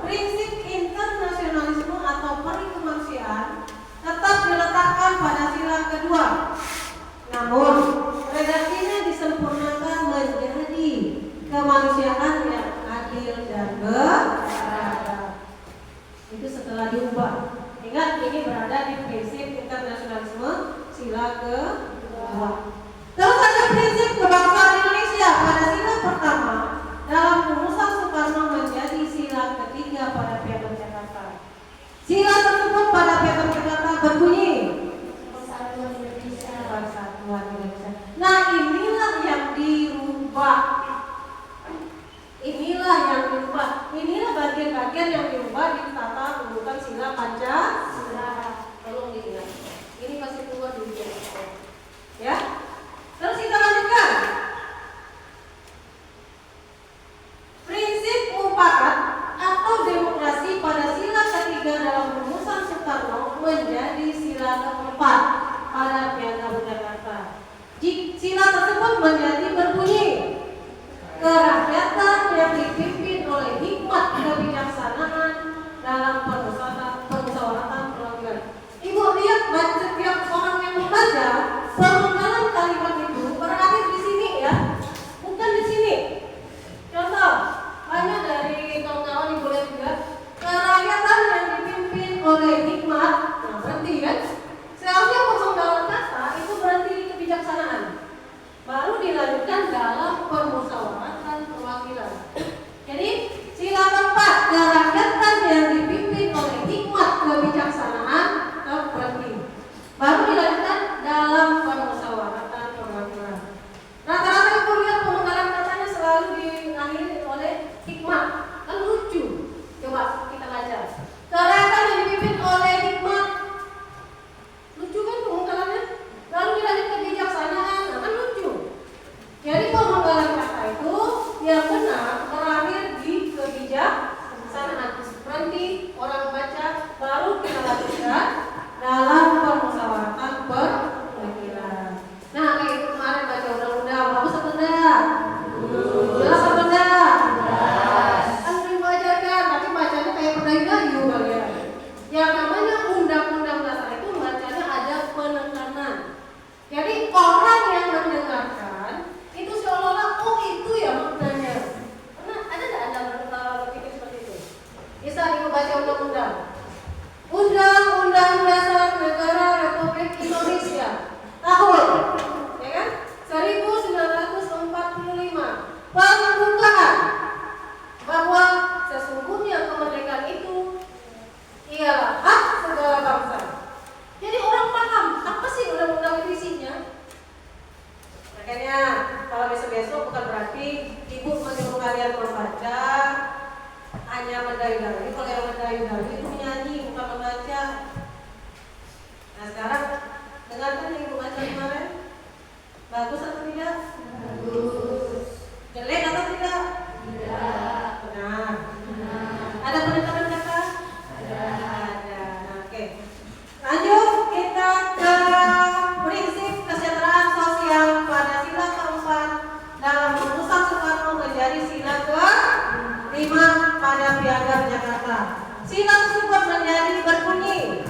prinsip internasionalisme atau perikemanusiaan tetap diletakkan pada sila kedua. Namun redaksinya disempurnakan menjadi kemanusiaan yang adil dan beradab. Itu setelah diubah. Ingat, ini berada di prinsip internasionalisme sila kedua. Terus ada prinsip kebangsaan Indonesia pada sila pertama dalam rumusan Soekarno menjadi sila ketiga pada Piagam Jakarta. Sila tersebut pada Piagam Jakarta berbunyi Persatuan Indonesia. Persatuan Indonesia. Nah, inilah yang dirubah. Inilah bagian-bagian yang dirubah di tata urutan sila Pancasila. Tolong diingat. Ini pasti keluar dulu ya. Sila tersebut menjadi berbunyi kerakyatan yang dipimpin oleh hikmat kebijaksanaan dalam permusyawaratan perwakilan. Ibu lihat setiap orang yang membaca permukaan kalimat itu berakhir di sini ya, bukan di sini. Contoh, banyak dari kawan-kawan ibu lihat juga kerakyatan yang dipimpin oleh hikmat. Nah berarti kan seharusnya pemenggalan kata itu berarti kebijaksanaan. Baru dilanjutkan dalam permusyawaratan perwakilan. Jadi sila keempat kerakyatan yang dipimpin oleh hikmat kebijaksanaan berarti baru dilanjutkan dalam permusyawaratan perwakilan. Rata-rata ibu lihat pemenggalan katanya selalu diakhiri oleh hikmat. Kan lucu. Coba kita baca. Kerakyatan yang dipimpin oleh hikmat. Lucu kan pemenggalannya? Lalu dilanjut kebijaksanaan. Nah, kan lucu. Jadi pemenggalan kata itu yang benar terakhir di kebijaksanaan. Berarti orang baca baru kita lanjutkan dalam permusyawaratan perwakilan. Nah, kayak itu kemarin baca undang-undang, bagus apa enggak? Jelas apa enggak? Kan belum ajarkan, tapi bacanya kayak pendayu-dayu kalian. Yang namanya undang-undang dasar itu bacanya ada penekanan. Jadi orang yang mendengarkan itu seolah-olah oh itu ya maknanya. Karena ada nggak Anda berpikir seperti itu? Bisa ibu baca undang-undang. Undang-Undang Dasar Negara Republik Indonesia tahun, ya kan? 1945. Pembukaan bahwa sesungguhnya kemerdekaan itu ialah hak segala bangsa. Jadi orang paham apa sih undang-undang itu isinya. Makanya kalau besok-besok bukan berarti ibu menyuruh kalian membaca hanya mendayu-dayu. Kalau yang mendayu-dayu itu menyanyi bukan membaca. Nah sekarang dengarkan yang ibu baca kemarin. Bagus atau tidak? Bagus. Jelek atau tidak? Tidak. Benar. Ada penekanan kata? Ada. Oke. Lanjut kita ke prinsip kesejahteraan sosial pada sila keempat dalam merumuskan Soekarno menjadi sila ke-5 pada Piagam Jakarta. Sila tersebut menjadi berbunyi.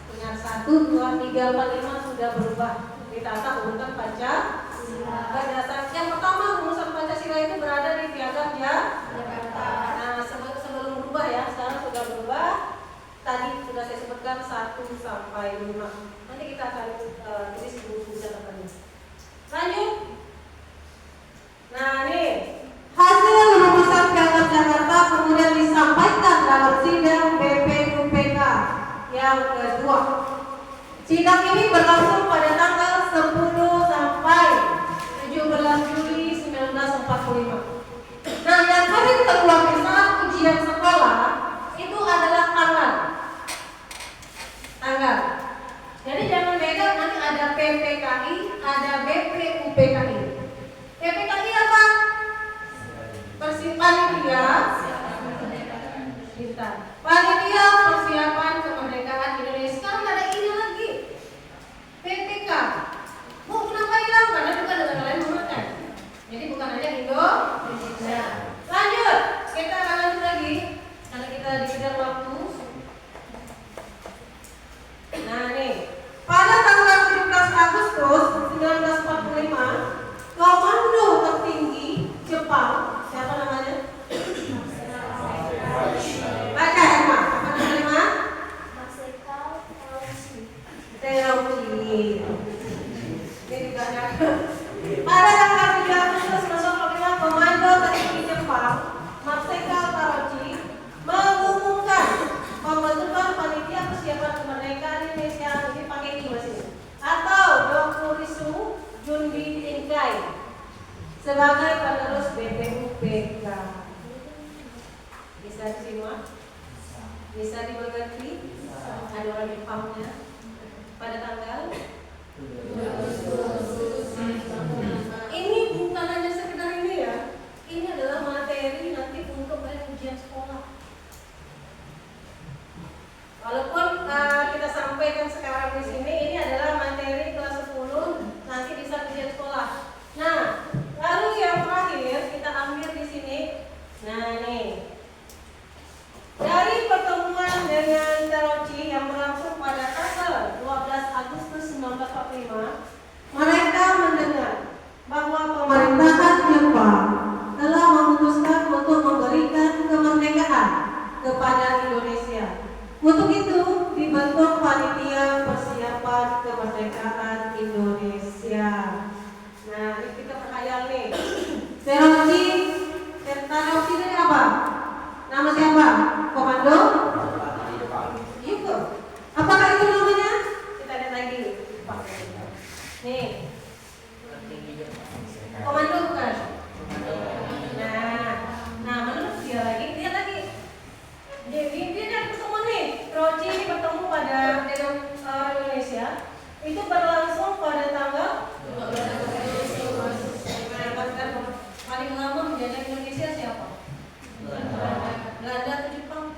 Dengan 1, 2, 3, 4, 5 sudah berubah. Ditata urutan Pancasila. Yang pertama rumusan Pancasila itu berada di Piagam Jakarta. Nah sebelum berubah ya, sekarang sudah berubah. Tadi sudah saya sebutkan 1 sampai 5. Nanti kita akan tulis di buku catatannya. Lanjut. Nah ini hasil rumusan Piagam Jakarta kemudian disampaikan dalam sidang BPUPK yang kedua. Sidang ini berlangsung pada tanggal 10 sampai 17 Juli 1945. Nah, yang sering keluar di saat ujian sekolah itu adalah tanggal. Jadi jangan beda, nanti ada PPKI, ada BPUPKI. PPKI apa? Panitia Panitia Persiapan Kemerdekaan Indonesia. Sekarang nggak ada ini lagi. PPK. Bu, kenapa hilang? Karena juga negara lain memakai. Jadi bukan hanya Indonesia. Lanjut, kita akan lanjut lagi karena kita dikejar waktu. Nah nih, pada tanggal 17 Agustus 1945, Komando Tertinggi Jepang, siapa namanya? Baca Emma, apa namanya? Terauchi. Ini juga ada. Pada tanggal 3 Agustus 1945, Komando Tertinggi Jepang, Marsikal Terauchi, mengumumkan pembentukan Panitia Persiapan Kemerdekaan Indonesia, ini pakai ini masih, atau Dokuritsu Junbi Inkai sebagai penerus BPUPK. Bisa disimak? Bisa dimengerti? Ada orang Jepangnya pada tanggal. Ini bukan hanya sekedar ini ya. Ini adalah materi nanti untuk ujian sekolah. Walaupun kita sampaikan sekarang di sini tulis ya. Itu berlangsung pada tanggal 12 Agustus. Paling lama menjajah Indonesia siapa? Belanda atau Jepang?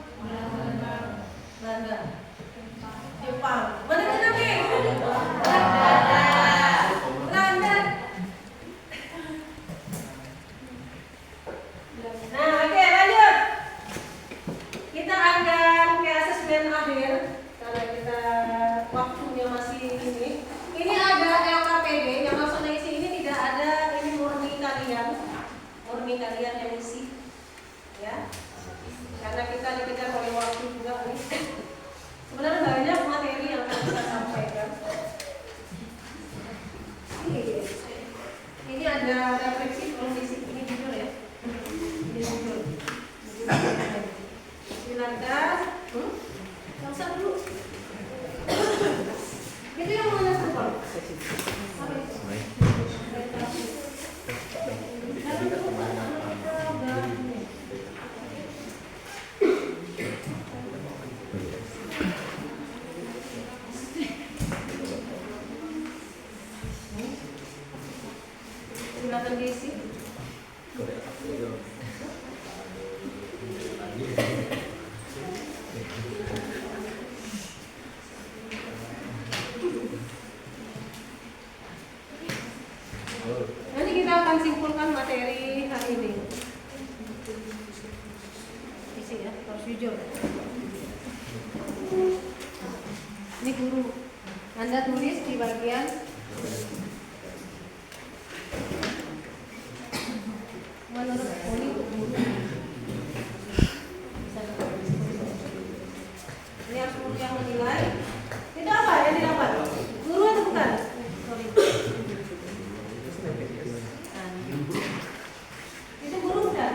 Belanda. Jepang. Mana benar nih? Belanda. Nah, oke, lanjut. Kita akan ke asesmen akhir karena kita waktunya masih ini. Ini ada LKPD yang maksudnya isi ini tidak ada ini murni kalian yang isi, ya. Karena kita dikejar oleh waktu juga nih. Sebenarnya banyak materi yang akan kita sampaikan. Ini ada refleksi kondisi ini judul ya. Ini judul. Silakan. Yang satu dulu. Itu yang mana tuh? Silakan diisi. Nanti kita akan simpulkan materi hari ini. Isi ya, harus jujur. Ini guru. Anda tulis di bagian menurut ini guru. Ini harus guru yang menilai. Itu apa yang didapat? Guru atau bukan? Sorry. Itu guru bukan?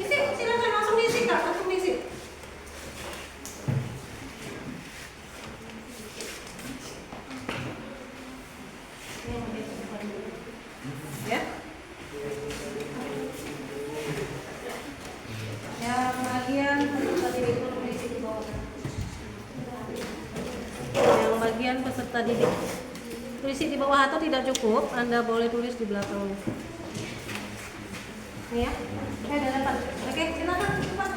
Isi, silakan langsung diisi Kak, langsung diisi. Ya. Yang bagian peserta didik tulis di bawah. Yang bagian peserta didik tulis di bawah atau tidak cukup, Anda boleh tulis di belakang. Ini ya. Udah dapat. Oke, silakan cepat.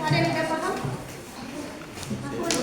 Ada yang tidak paham? Aku ada.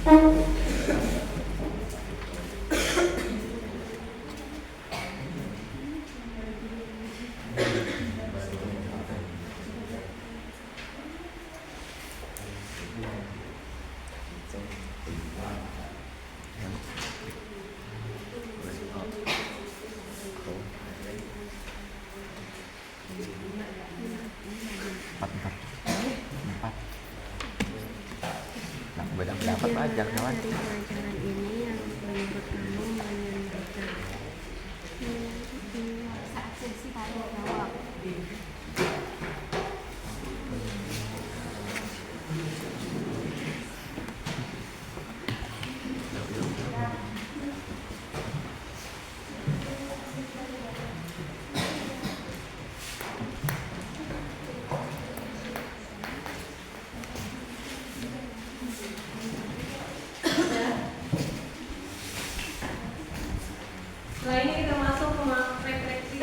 Empat. Nah, beda pendapat aja kawan. Pelajaran ini yang menurut kamu menyenangkan. Saat sesi tanya jawab. Setelah ini kita masuk ke refleksi.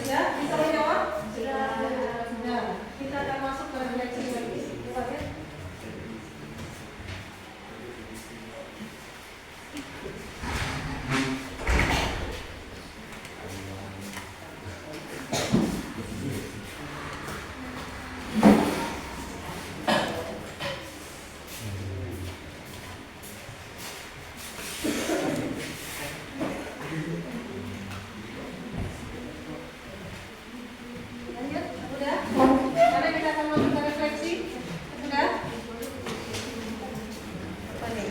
Sudah? Bisa menjawab? Sudah. Kita akan masuk ke refleksi lagi. Coba ya. Lanjut, udah? Karena kita akan masuk ke refleksi. Udah? Apa nih?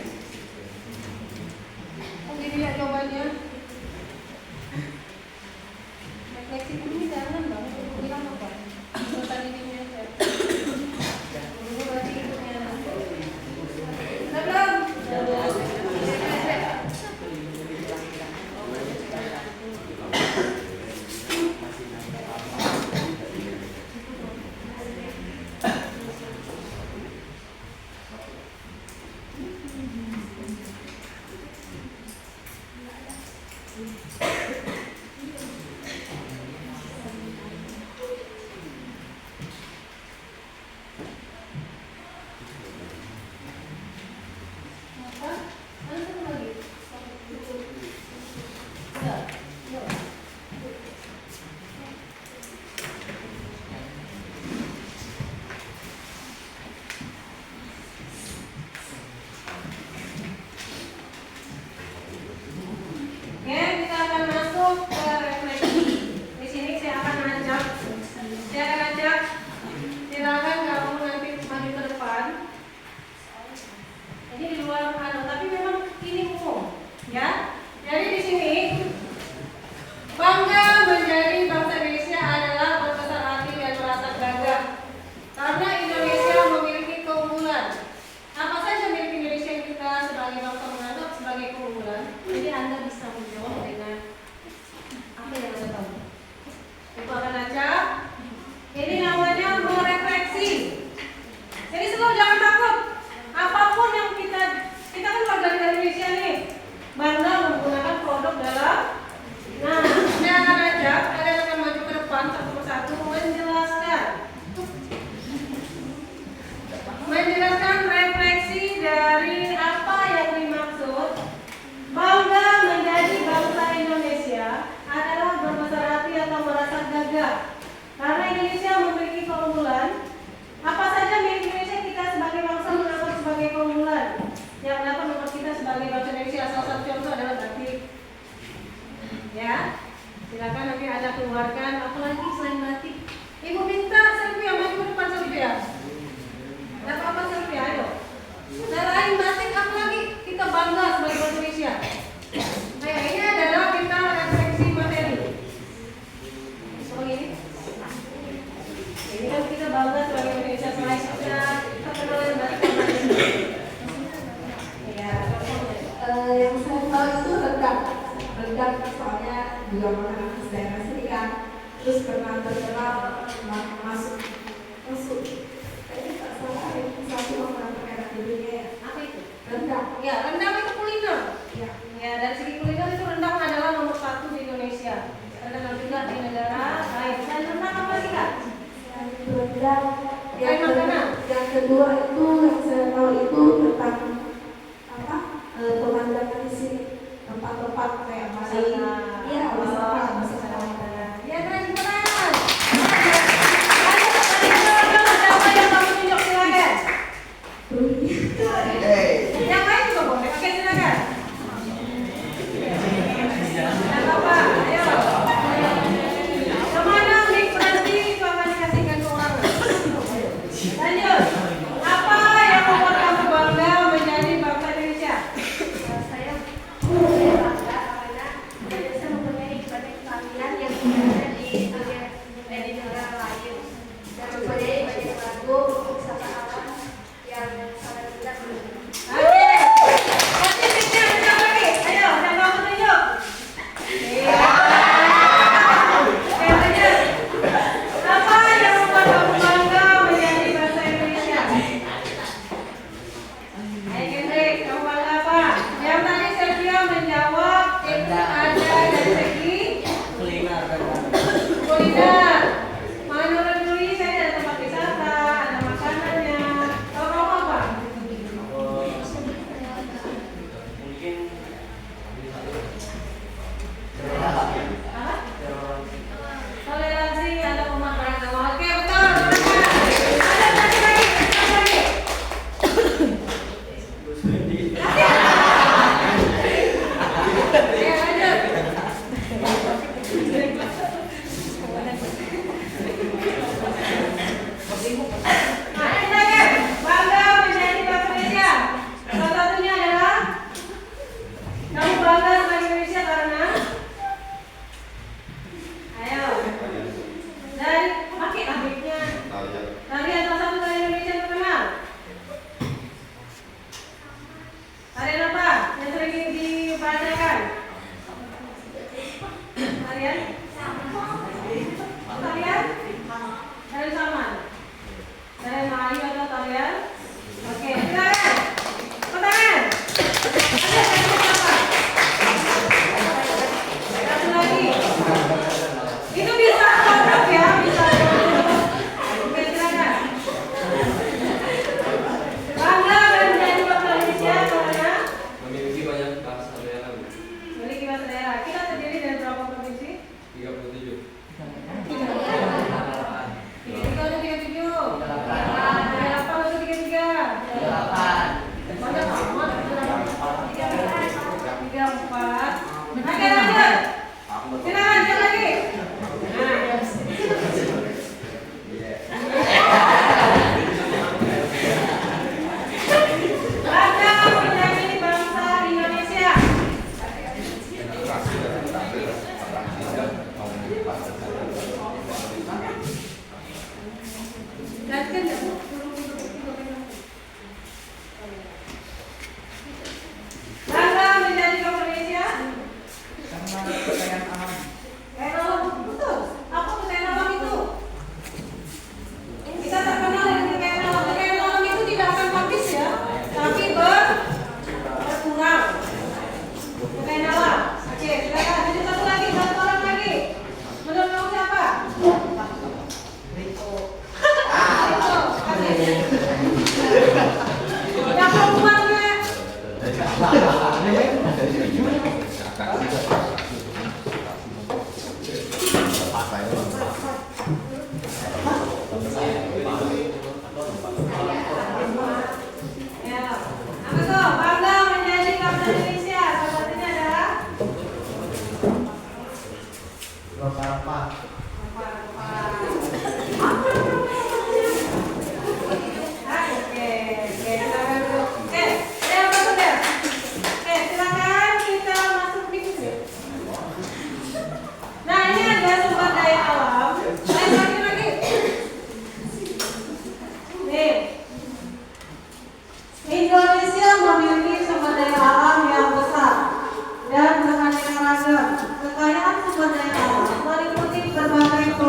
Oh, gini ya jawabannya. Refleksi ini jangan dong, bilang apa? Urutan ini aja. Dulu berarti ikutnya. Udah belum? Apa? Ada satu lagi. Udah. Yuk. Oke, kita akan masuk ke refleksi. Di sini saya akan ajak, silakan kamu nanti maju ke depan. Ini di luar tapi memang ini umum, ya. Jadi di sini bangga menjadi bangsa Indonesia adalah berbesar hati dan merasa bangga karena Indonesia memiliki keunggulan. Apa saja milik Indonesia yang kita sebagai bangsa menganggap sebagai keunggulan? Jadi Anda bisa menjawab dengan apa yang Anda tahu. Itu akan ajak. Ini namanya merefleksi. Jadi selalu jangan takut. Apapun yang kita kan warga negara Indonesia nih, bangga menggunakan produk dalam. Nah, saya akan ajak kalian akan maju ke depan satu persatu menjelaskan refleksi dari apa yang dimaksud bangga menjadi bangsa Indonesia adalah berbesar hati atau merasa gagah karena Indonesia memiliki keunggulan. Apa saja milik Indonesia kita sebagai bangsa menganggap sebagai keunggulan yang dapat membuat kita sebagai bangsa Indonesia. Salah satu contoh adalah batik. Ya, silakan nanti ada keluarkan apalagi selain Ibu minta Sylvia maju ke depan Sylvia. Ada apa Sylvia? Ayo. Selain batik apa lagi kita bangga sebagai bangsa Indonesia? Nah, ini adalah kita refleksi materi. Seperti ini. Ini kan kita bangga sebagai Indonesia selain kita terkenal dengan batik. Ya, yang saya tahu itu rendang soalnya juga makanan khas daerah sini kan, terus pernah terkenal masuk kayaknya tak salah satu makanan terkenal di dunia ya. apa itu? Rendang. Ya, rendang itu kuliner. Ya. Ya, dari segi kuliner itu rendang adalah nomor 1 di Indonesia. Terkenal juga di negara lain. Dan rendang apa lagi kak? Rendang. Kayak makanan. Yang kedua itu yang saya tahu itu tentang apa? Pemandangan di sini, tempat-tempat kayak Bali. Iya, wisata. Ya, keren keren. Siapa yang mau tunjuk silakan? Yang lain juga boleh. Oke, silakan. Tidak apa-apa. Ayo. Kemana mic berhenti itu akan dikasihkan ke orang. Lanjut. Apa yang membuat kamu bangga menjadi bangsa Indonesia? Saya bangga karena Indonesia mempunyai banyak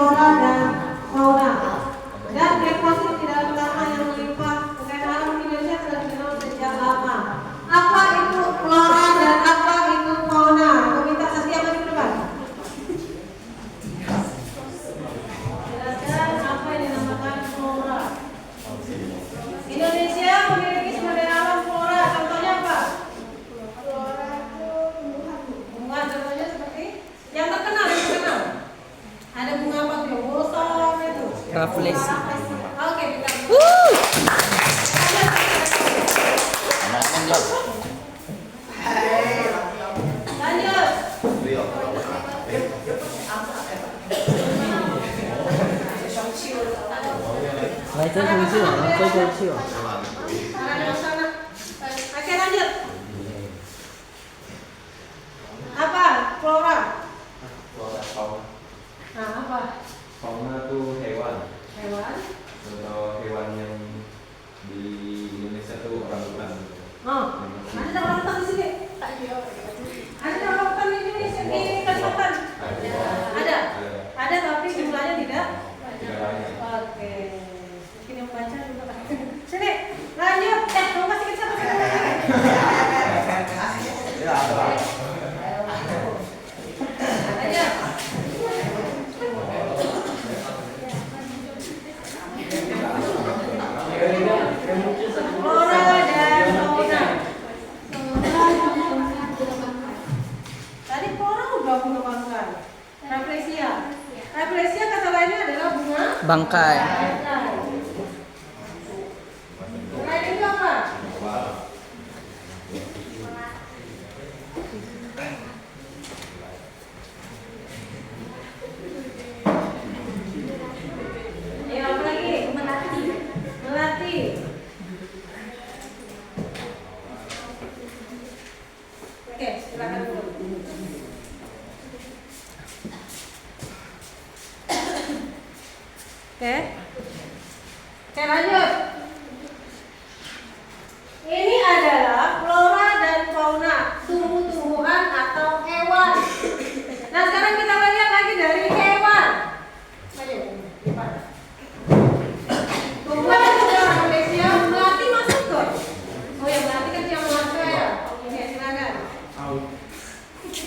flora dan fauna. Dan deposit di dalam tanah yang melimpah kekayaan alam Indonesia telah dikenal sejak lama. Apa itu flora dan apa itu fauna? Aku minta Saskia maju ke depan. Jelaskan apa yang dinamakan flora. Indonesia memiliki sumber daya alam flora. Contohnya apa? Flora itu Tumbuhan contohnya seperti yang terkenal, ada bunga apa tuh? Bosan itu. Rafflesia. Oke, kita. Lanjut. Lanjut. Oke, lanjut. Apa? Flora. Nah, apa? Fauna itu hewan. Hewan. Contoh hewan yang di Indonesia itu orangutan. Oh, ada orangutan di sini. Ada orangutan di Indonesia di Kalimantan. Ada. Ada tapi jumlahnya tidak. Tidak banyak. Oke. Mungkin yang baca juga. Sini, lanjut. Mau kasih ke siapa? Aja. Flora dan fauna. Tadi flora udah aku kembangkan. Rafflesia. Rafflesia kata lainnya adalah bunga Bangkai. Selain itu apa? Ayo apa lagi? Melati. Melati. Oke, silakan dulu. Oke. Oke, lanjut. Ini adalah flora dan fauna, tumbuh-tumbuhan atau hewan. Nah, sekarang kita lihat lagi dari hewan. Ayo, lipat. Tumbuhan juga Malaysia, melati masuk kok. Oh ya, melati kan yang langka ya. Oke, silakan.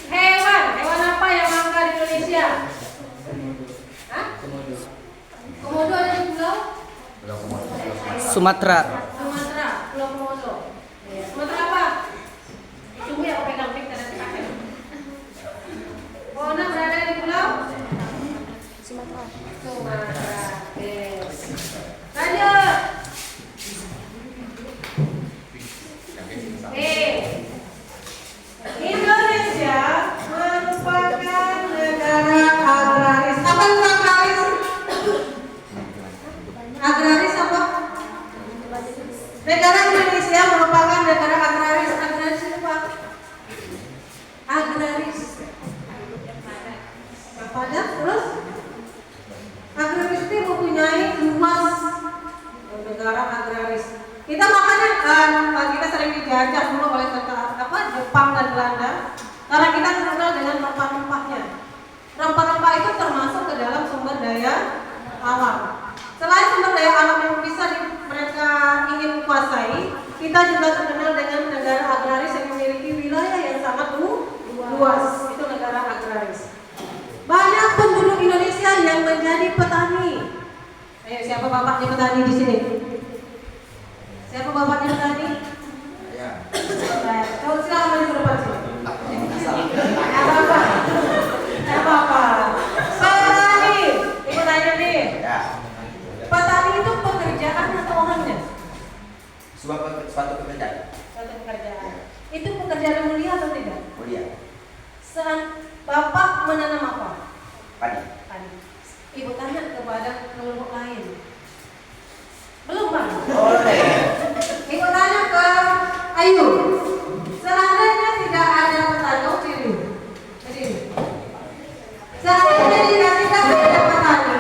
Hewan, hewan apa yang langka di Indonesia? Hah? Komodo ada di pulau? Sumatera. Sumatera, Pulau Komodo. Sumatera apa? Tunggu ya, aku pegang mic karena dipakai. Fauna berada di pulau? Sumatera. Sumatera. Yes. Lanjut. Indonesia merupakan negara agraris. Apa itu agraris? Agraris apa? Negara Indonesia merupakan negara agraris. Agraris itu apa? Agraris. Pada terus agraris itu mempunyai luas negara agraris. Kita makanya kita sering dijajah dulu oleh Jepang dan Belanda karena kita terkenal dengan rempah-rempahnya. Rempah-rempah itu termasuk ke dalam sumber daya alam. Selain sumber daya alam yang bisa mereka ingin kuasai, kita juga terkenal dengan negara agraris yang memiliki wilayah yang sangat luas. Itu negara agraris. Banyak penduduk Indonesia yang menjadi petani. Ayo, siapa bapaknya petani di sini? Siapa bapaknya petani? Ya. Kau silakan maju ke depan sini. Apa-apa. Petani. Ibu tanya nih. Ya. Petani itu pekerjaan atau orangnya? Suatu pekerjaan. Suatu pekerjaan. Itu pekerjaan yang mulia atau tidak? Mulia. Saat Bapak menanam apa? Padi. Padi. Ibu tanya kepada kelompok lain. Belum, Bang? Boleh. Ibu tanya ke Ayu. Seandainya tidak ada petani, oh diri. Seandainya tidak ada petani,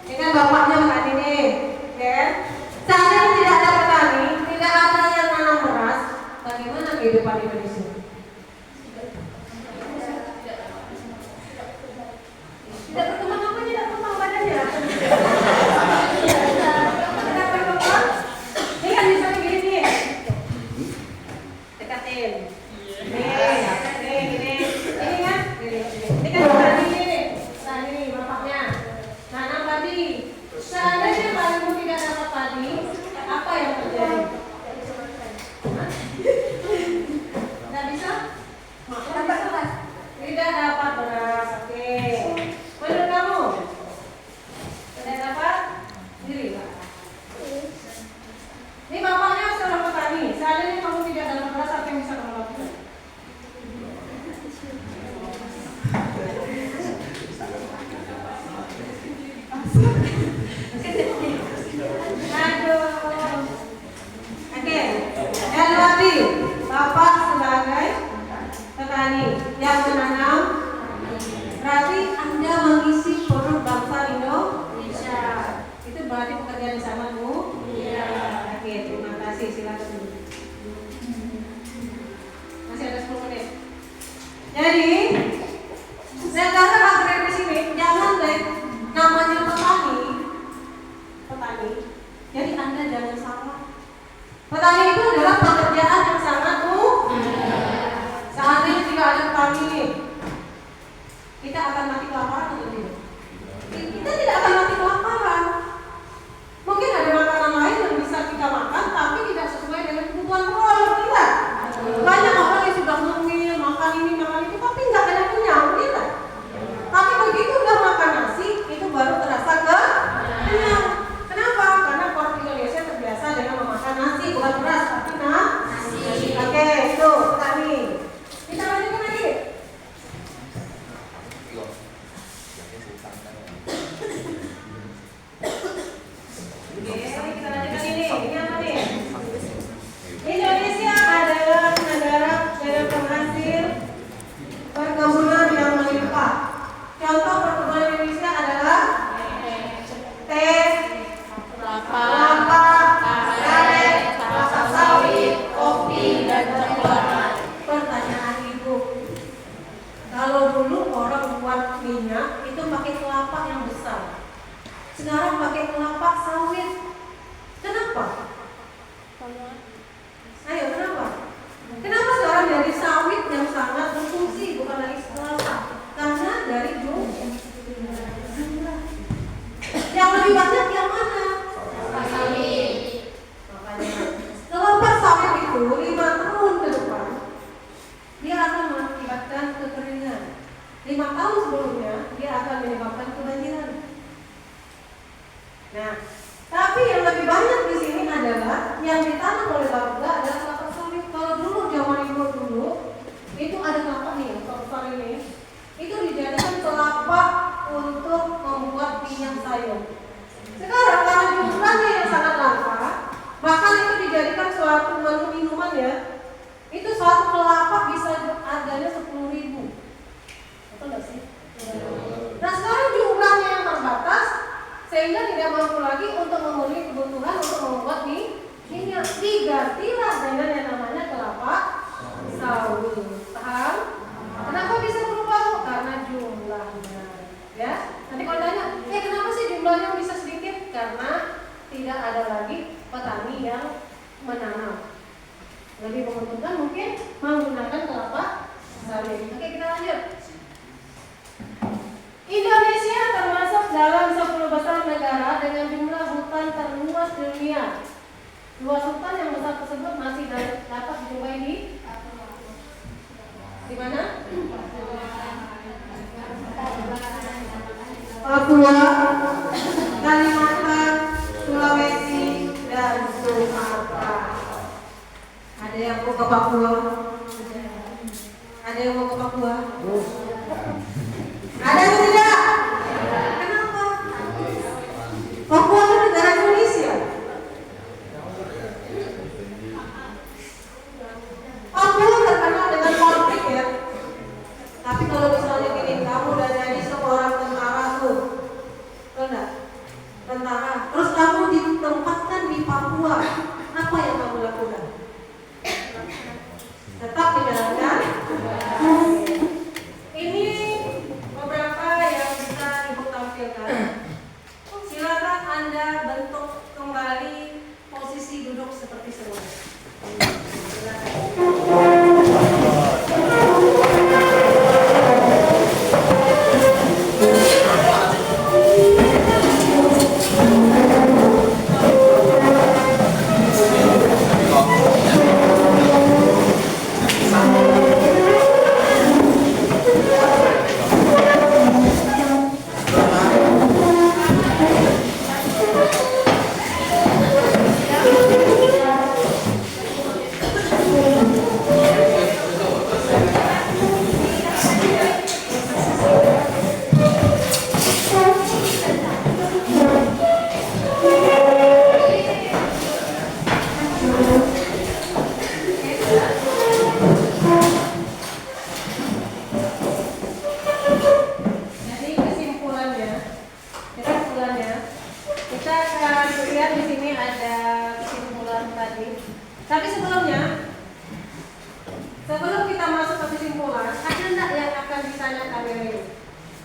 ini kan bapaknya petani nih, ya. Seandainya tidak ada petani, tidak ada yang nanam beras, bagaimana kehidupan Indonesia? Tidak berkembang Jadi seandainya kalimu tidak dapat tadi, apa yang terjadi? Tidak bisa? Dapat beras. Tidak dapat beras. Oke. Menurut kamu? Tidak dapat? Diri Pak. Ini bapaknya seorang petani. Seandainya kamu tidak dapat beras, apa yang bisa kamu lakukan? Aduh. Oke. Elwadi, Bapak sebagai petani yang menanam, berarti Anda mengisi perut bangsa Indonesia. Itu berarti pekerjaan sama Bu? Iya. Oke, terima kasih. Silakan dulu. Masih ada 10 menit. Jadi, negara agraris di sini jangan deh namanya petani. Jadi Anda jangan salah. Petani itu adalah pekerjaan yang sangat mulia. Seandainya tidak ada petani nih, kita akan mati kelaparan atau tidak? Kita tidak akan mati kelaparan. Mungkin ada makanan lain yang bisa kita makan, tapi tidak sesuai dengan kebutuhan keluarga kita. Banyak orang yang sudah ngemil, makan ini, makan itu, tapi nggak kenyang, tidak. Tapi begitu udah makan nasi, itu baru terasa kenyang. Kenapa? Karena orang Indonesia terbiasa dengan memakan nasi, bukan beras, tapi nasi. Oke, itu petani. Kita lanjutkan lagi. Oke, kita lanjutkan ini. Ini apa nih? Indonesia adalah negara penghasil perkebunan yang melimpah. Contoh perkebunan Indonesia adalah teh, kelapa, karet, kelapa sawit, kopi, dan coklat. Pertanyaan Ibu, kalau dulu orang buat minyak itu pakai kelapa yang besar, sekarang pakai kelapa sawit. Kenapa? Ayo, kenapa? Kenapa sekarang dari sawit yang sangat berfungsi, bukan lagi kelapa? Karena dari jumlah. Yang lebih banyak yang mana? Kelapa sawit. Makanya kelapa sawit itu 5 tahun ke depan dia akan mengakibatkan kekeringan. 5 tahun sebelumnya dia akan menyebabkan kebanjiran. Nah, tapi yang lebih banyak di sini adalah yang ditanam oleh Bapeda adalah kelapa sawit. Kalau dulu zaman Ibu dulu itu ada kelapa nih, kelapa ini. Itu dijadikan kelapa untuk membuat minyak sayur. Sekarang karena jumlahnya yang sangat langka, bahkan itu dijadikan suatu menu minuman ya. Itu suatu kelapa bisa harganya 10.000. Betul nggak sih? Nah sekarang jumlahnya yang terbatas, sehingga tidak mampu lagi untuk memenuhi kebutuhan untuk membuat minyak. Digantilah dengan yang namanya kelapa sawit. Paham? Kenapa bisa berubah? Karena jumlahnya. Ya, nanti kalau tanya, kenapa sih jumlahnya bisa sedikit? Karena tidak ada lagi petani yang menanam. Lebih menguntungkan mungkin menggunakan kelapa sawit. Oke, kita lanjut. Indonesia termasuk dalam 10 besar negara dengan jumlah hutan terluas di dunia. Luas hutan yang besar tersebut masih dapat dijumpai di mana? Papua, Kalimantan, Sulawesi, dan Sumatera. Ada yang mau ke Papua? Ada yang mau ke Papua? Ada atau tidak? Kenapa? Papua itu negara Indonesia. Papua terkenal dengan konflik ya. Tapi kalau misalnya gini, kamu udah jadi seorang tentara tuh, betul nggak? Tentara. Terus kamu ditempatkan di Papua, apa yang kamu lakukan? Tetap menjalankan. Ini beberapa ini. Tapi sebelumnya, sebelum kita masuk ke kesimpulan, ada enggak yang akan ditanyakan hari ini?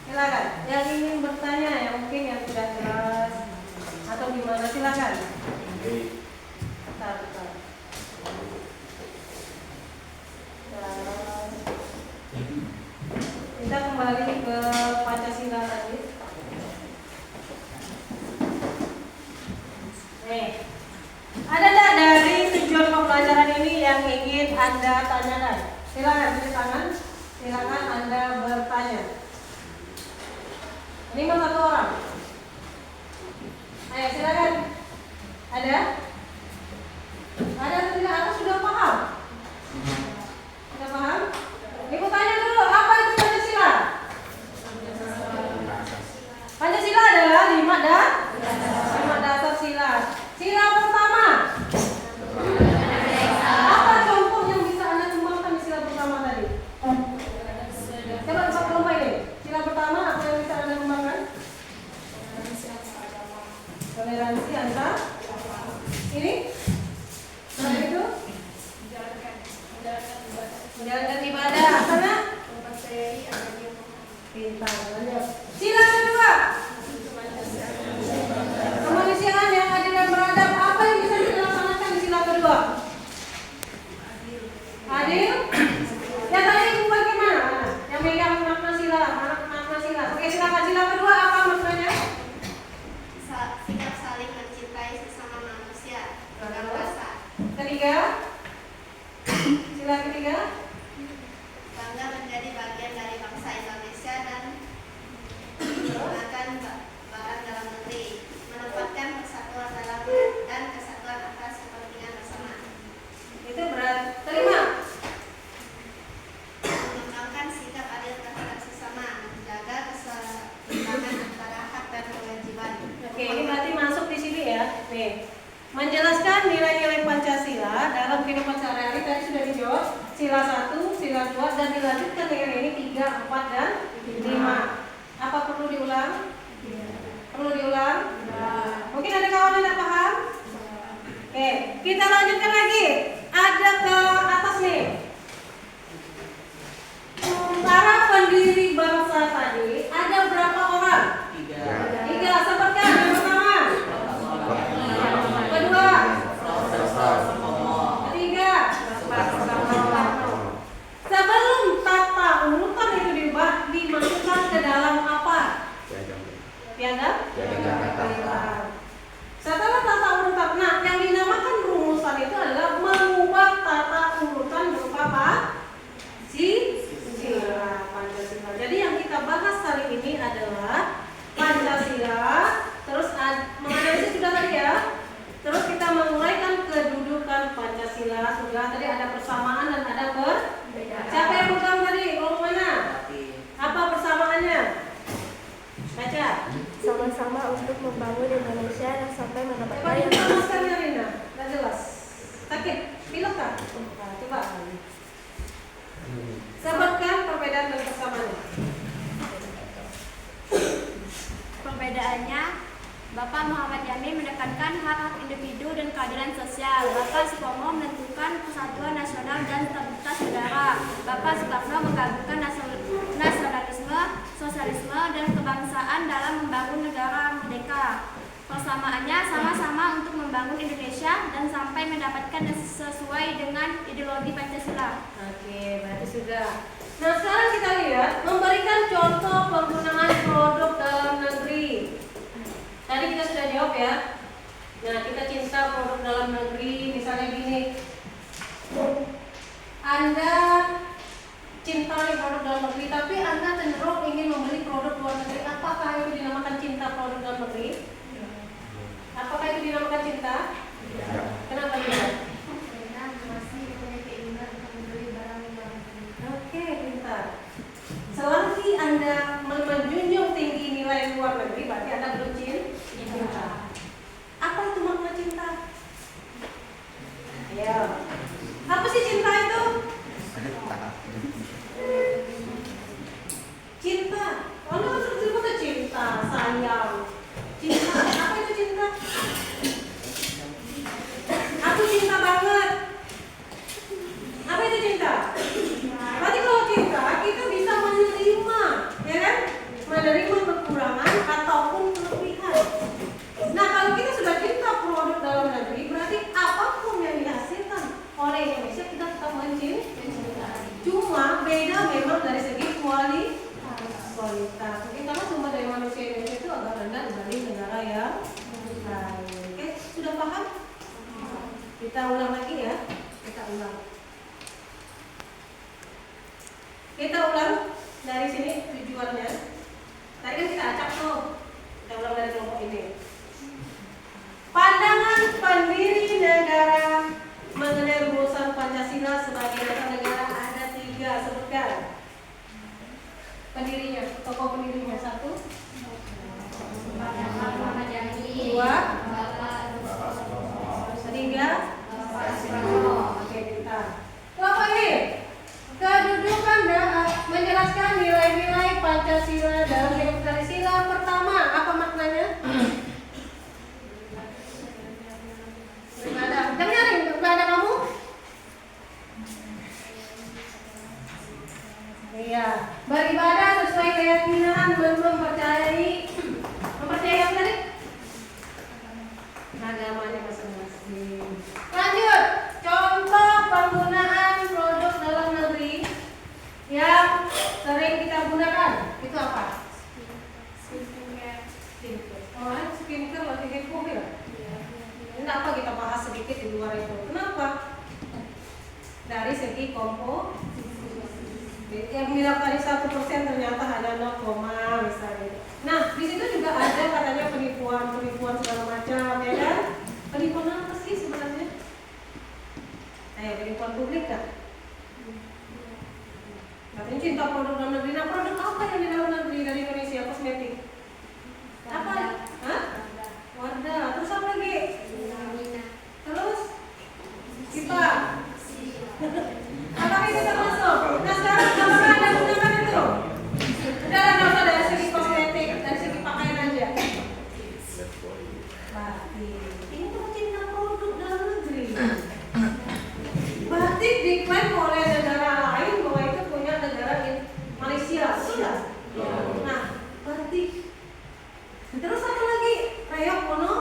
Silakan. Yang ingin bertanya, yang mungkin yang tidak jelas atau gimana, silakan. Bentar. Kita kembali ke Pancasila tadi. Ada enggak dari tujuan pembelajaran ini yang ingin Anda tanyakan? Silakan cuci tangan. Silakan Anda bertanya. Minimal 1 orang. Ayo silakan. Ada? Ada atau tidak? Atau sudah paham? Sudah paham? Ibu tanya dulu, apa itu Pancasila? Pancasila adalah 5 dasar sila. Sila pertama. Apa contoh yang bisa Anda kembangkan di sila pertama tadi? Coba lomba ini. Sila pertama apa yang bisa Anda kembangkan? Toleransi antar. Ini? Nah itu? Menjalankan ibadah. Sana? Pintar. Sila kedua. Kemanusiaan yang adil dan beradab. Apa yang bisa dilaksanakan di sila kedua? Adil. Yang tadi ibu bagaimana? Yang megang makna sila. Oke, silakan. Sila kedua apa maksudnya? Sikap saling mencintai sesama manusia. Bangsa. Ketiga. Sila ketiga. Bangga menjadi bagian dari bangsa Indonesia dan menggunakan barang dalam negeri, menempatkan persatuan dalam dan kesatuan atas kepentingan bersama. Itu berat. Kelima. Mengembangkan sikap adil terhadap sesama, menjaga keseimbangan antara hak dan kewajiban. Oke, ini berarti masuk di sini ya. Nih, menjelaskan nilai-nilai Pancasila dalam kehidupan sehari-hari tadi sudah dijawab. Sila 1, sila 2, dan dilanjutkan dengan ini 3, 4, dan 5. Apa perlu diulang? Perlu diulang? Mungkin ada kawan yang tidak paham? Oke, kita lanjutkan lagi. Ada ke atas nih. Para pendiri bangsa tadi ada berapa orang? 3. Sebutkan yang pertama. Kedua. Ketiga. Sebelum tata urutan itu dimasukkan ke dalam apa? Piagam? Setelah tata urutan, nah yang dinamakan rumusan itu adalah mengubah tata urutan berupa apa? Sila Pancasila. Jadi yang kita bahas hari ini adalah Pancasila. Terus menganalisis sudah tadi ya. Terus kita menguraikan kedudukan Pancasila. Sudah tadi ada persamaan dan ada perbedaan. Siapa yang pegang tadi? Kelompok mana? Apa persamaannya? Baca. Sama-sama untuk membangun Indonesia dan sampai mendapatkan Coba dijelaskan ya Rina. Tidak jelas. Sakit? Pilek kan? Nah, coba. Sebutkan perbedaan dan persamaannya. Perbedaannya, Bapak Muhammad Yamin menekankan hak-hak individu dan keadilan sosial. Bapak Supomo menentukan persatuan nasional dan stabilitas negara. Bapak Soekarno menggabungkan nasionalisme, sosialisme, dan kebangsaan dalam membangun negara merdeka. Persamaannya sama-sama untuk membangun Indonesia dan sampai mendapatkan sesuai dengan ideologi Pancasila. Oke, berarti sudah. Nah sekarang kita lihat memberikan contoh penggunaan produk dalam negeri. Tadi kita sudah jawab ya. Nah kita cinta produk dalam negeri, misalnya gini. Anda cinta produk dalam negeri, tapi Anda cenderung ingin membeli produk luar negeri. Apakah itu dinamakan cinta produk dalam negeri? Apakah itu dinamakan cinta? Kenapa tidak? Karena masih punya keinginan untuk membeli barang luar negeri. Oke, pintar. Selagi Anda menjunjung tinggi nilai luar negeri, berarti Anda belum cinta. Apa itu makna cinta? Ayo. Apa sih cinta itu? Cinta. Anda kan sebutnya cinta, sayang. Kita ulang lagi ya. Kita ulang dari sini tujuannya. Tadi kan kita acak tuh. Kita ulang dari kelompok ini. Pandangan pendiri negara mengenai rumusan Pancasila sebagai dasar negara ada 3. Sebutkan pendirinya, tokoh pendirinya. 1, 2, Tiga. Oke, kita. Apa ini? Kedudukan menjelaskan nilai-nilai Pancasila dalam demokrasi. Sila pertama, apa maknanya? Beribadah. Dengarin beribadah kamu? Iya, beribadah sesuai keyakinan, mempercayai apa tadi? Agamanya masing-masing. Lanjut, contoh penggunaan produk dalam negeri yang sering kita gunakan itu apa? Skincare lagi heboh ya? Kenapa kita bahas sedikit di luar itu? Kenapa? Dari segi yang bilang tadi 1% ternyata hanya 0, misalnya. Nah, di situ juga ada katanya penipuan segala macam, ya kan? Penipuan apa sih sebenarnya? Ayo, penipuan publik kan? Katanya cinta produk dalam negeri. Nah, produk apa yang di dalam negeri dari Indonesia? Kosmetik. Apa? Hah? Wardah. Terus apa lagi? Terus? Kita. Apa itu termasuk? Nah, sekarang apakah Anda gunakan itu? Udah, nggak usah dari segi kosmetik, dari segi pakaian aja. Batik. Ini tuh cinta produk dalam negeri. Batik diklaim oleh negara lain bahwa itu punya negara Malaysia, sudah. Nah, batik. Terus apa lagi? Reok mono,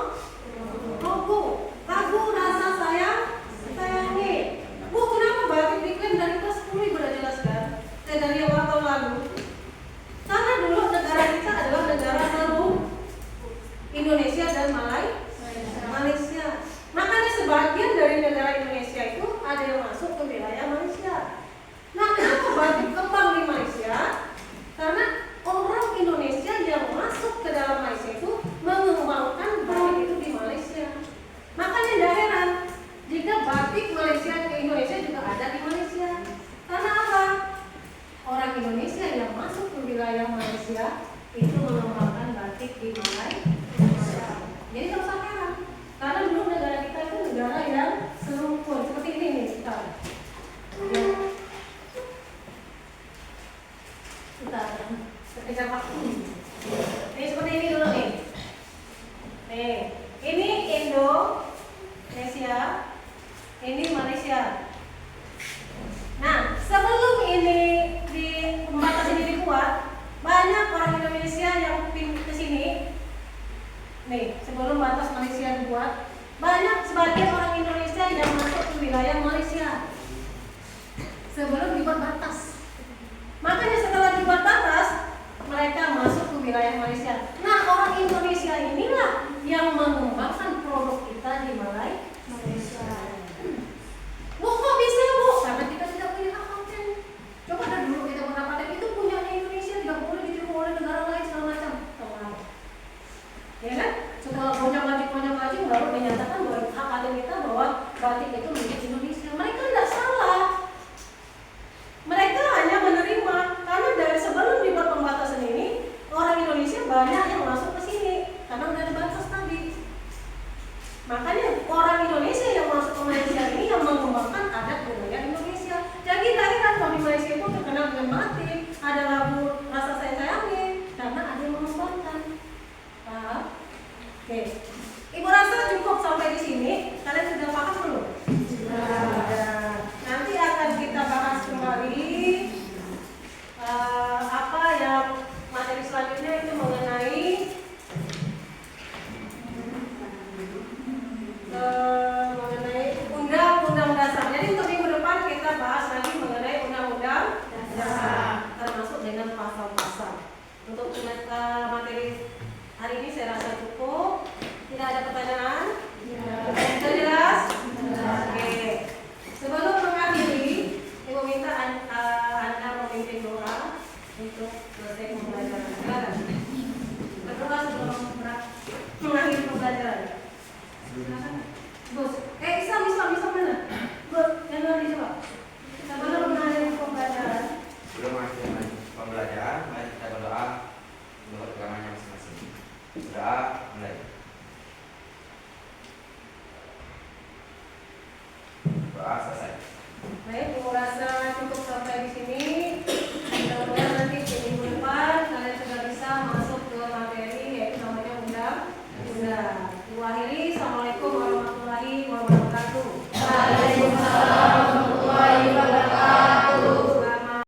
logo, lagu rasa sayang, sayangi. Bu, kenapa batik diklaim dari kelas 10 udah jelas kan? Dari awal tahun lalu. Karena dulu negara kita adalah negara seluruh Indonesia dan Malaysia. Makanya sebagian dari negara Indonesia itu ada yang masuk ke wilayah Malaysia. Nah, kenapa batik kembang di Malaysia? Karena orang Indonesia yang masuk ke dalam Malaysia itu mengembangkan batik itu di Malaysia. Makanya tidak heran jika batik Malaysia ke Indonesia juga ada di Malaysia. Karena apa? Orang Indonesia yang masuk ke wilayah Malaysia itu mengembangkan batik di Malaysia. Jadi tidak usah heran. Karena dulu negara kita itu negara yang serumpun seperti ini nih sekarang. Ya. Kita waktu. Ini seperti ini dulu nih. Nih, ini Indonesia, ini Malaysia. Nah, sebelum ini di pembatas ini dibuat, banyak orang Indonesia yang pindah ke sini. Nih, sebelum batas Malaysia dibuat, banyak sebagian orang Indonesia yang masuk ke wilayah Malaysia. Sebelum dibuat batas. Makanya setelah dibuat batas, mereka masuk ke wilayah Malaysia. Nah, orang Indonesia inilah yang mengembangkan produk kita di Malaysia. Bu, kok bisa bu? Karena kita tidak punya hak paten. Coba dah dulu kita punya paten itu punyanya Indonesia, tidak boleh ditiru oleh negara lain segala macam. Ya kan? Setelah gonjang-ganjing baru dinyatakan bahwa hak paten kita bahwa batik itu milik Indonesia. Mereka tidak salah. Mereka hanya menerima karena dari sebelum dibuat pembatasan ini orang Indonesia banyak yang masuk ke sini karena udah ada batas tadi. Makanya orang Indonesia yang masuk ke Malaysia ini yang mengembangkan adat budaya Indonesia. Jadi kan kalau di Malaysia itu terkenal dengan batik, ada lagu rasa sayangi karena ada yang mengembangkan. Paham? Oke. Ibu rasa cukup sampai di sini. Kalian sudah paham belum? Sudah. Nanti akan kita bahas kembali apa yang materi selanjutnya itu mengenai undang-undang dasar. Jadi untuk minggu depan kita bahas lagi mengenai undang-undang dasar, termasuk dengan pasal-pasal. Untuk materi hari ini saya rasa cukup. Doa selesai. Baik, aku rasa cukup sampai di sini. Mudah-mudahan nanti di minggu depan kalian sudah bisa masuk ke materi yaitu namanya undang-undang. Ibu akhiri, assalamualaikum warahmatullahi wabarakatuh.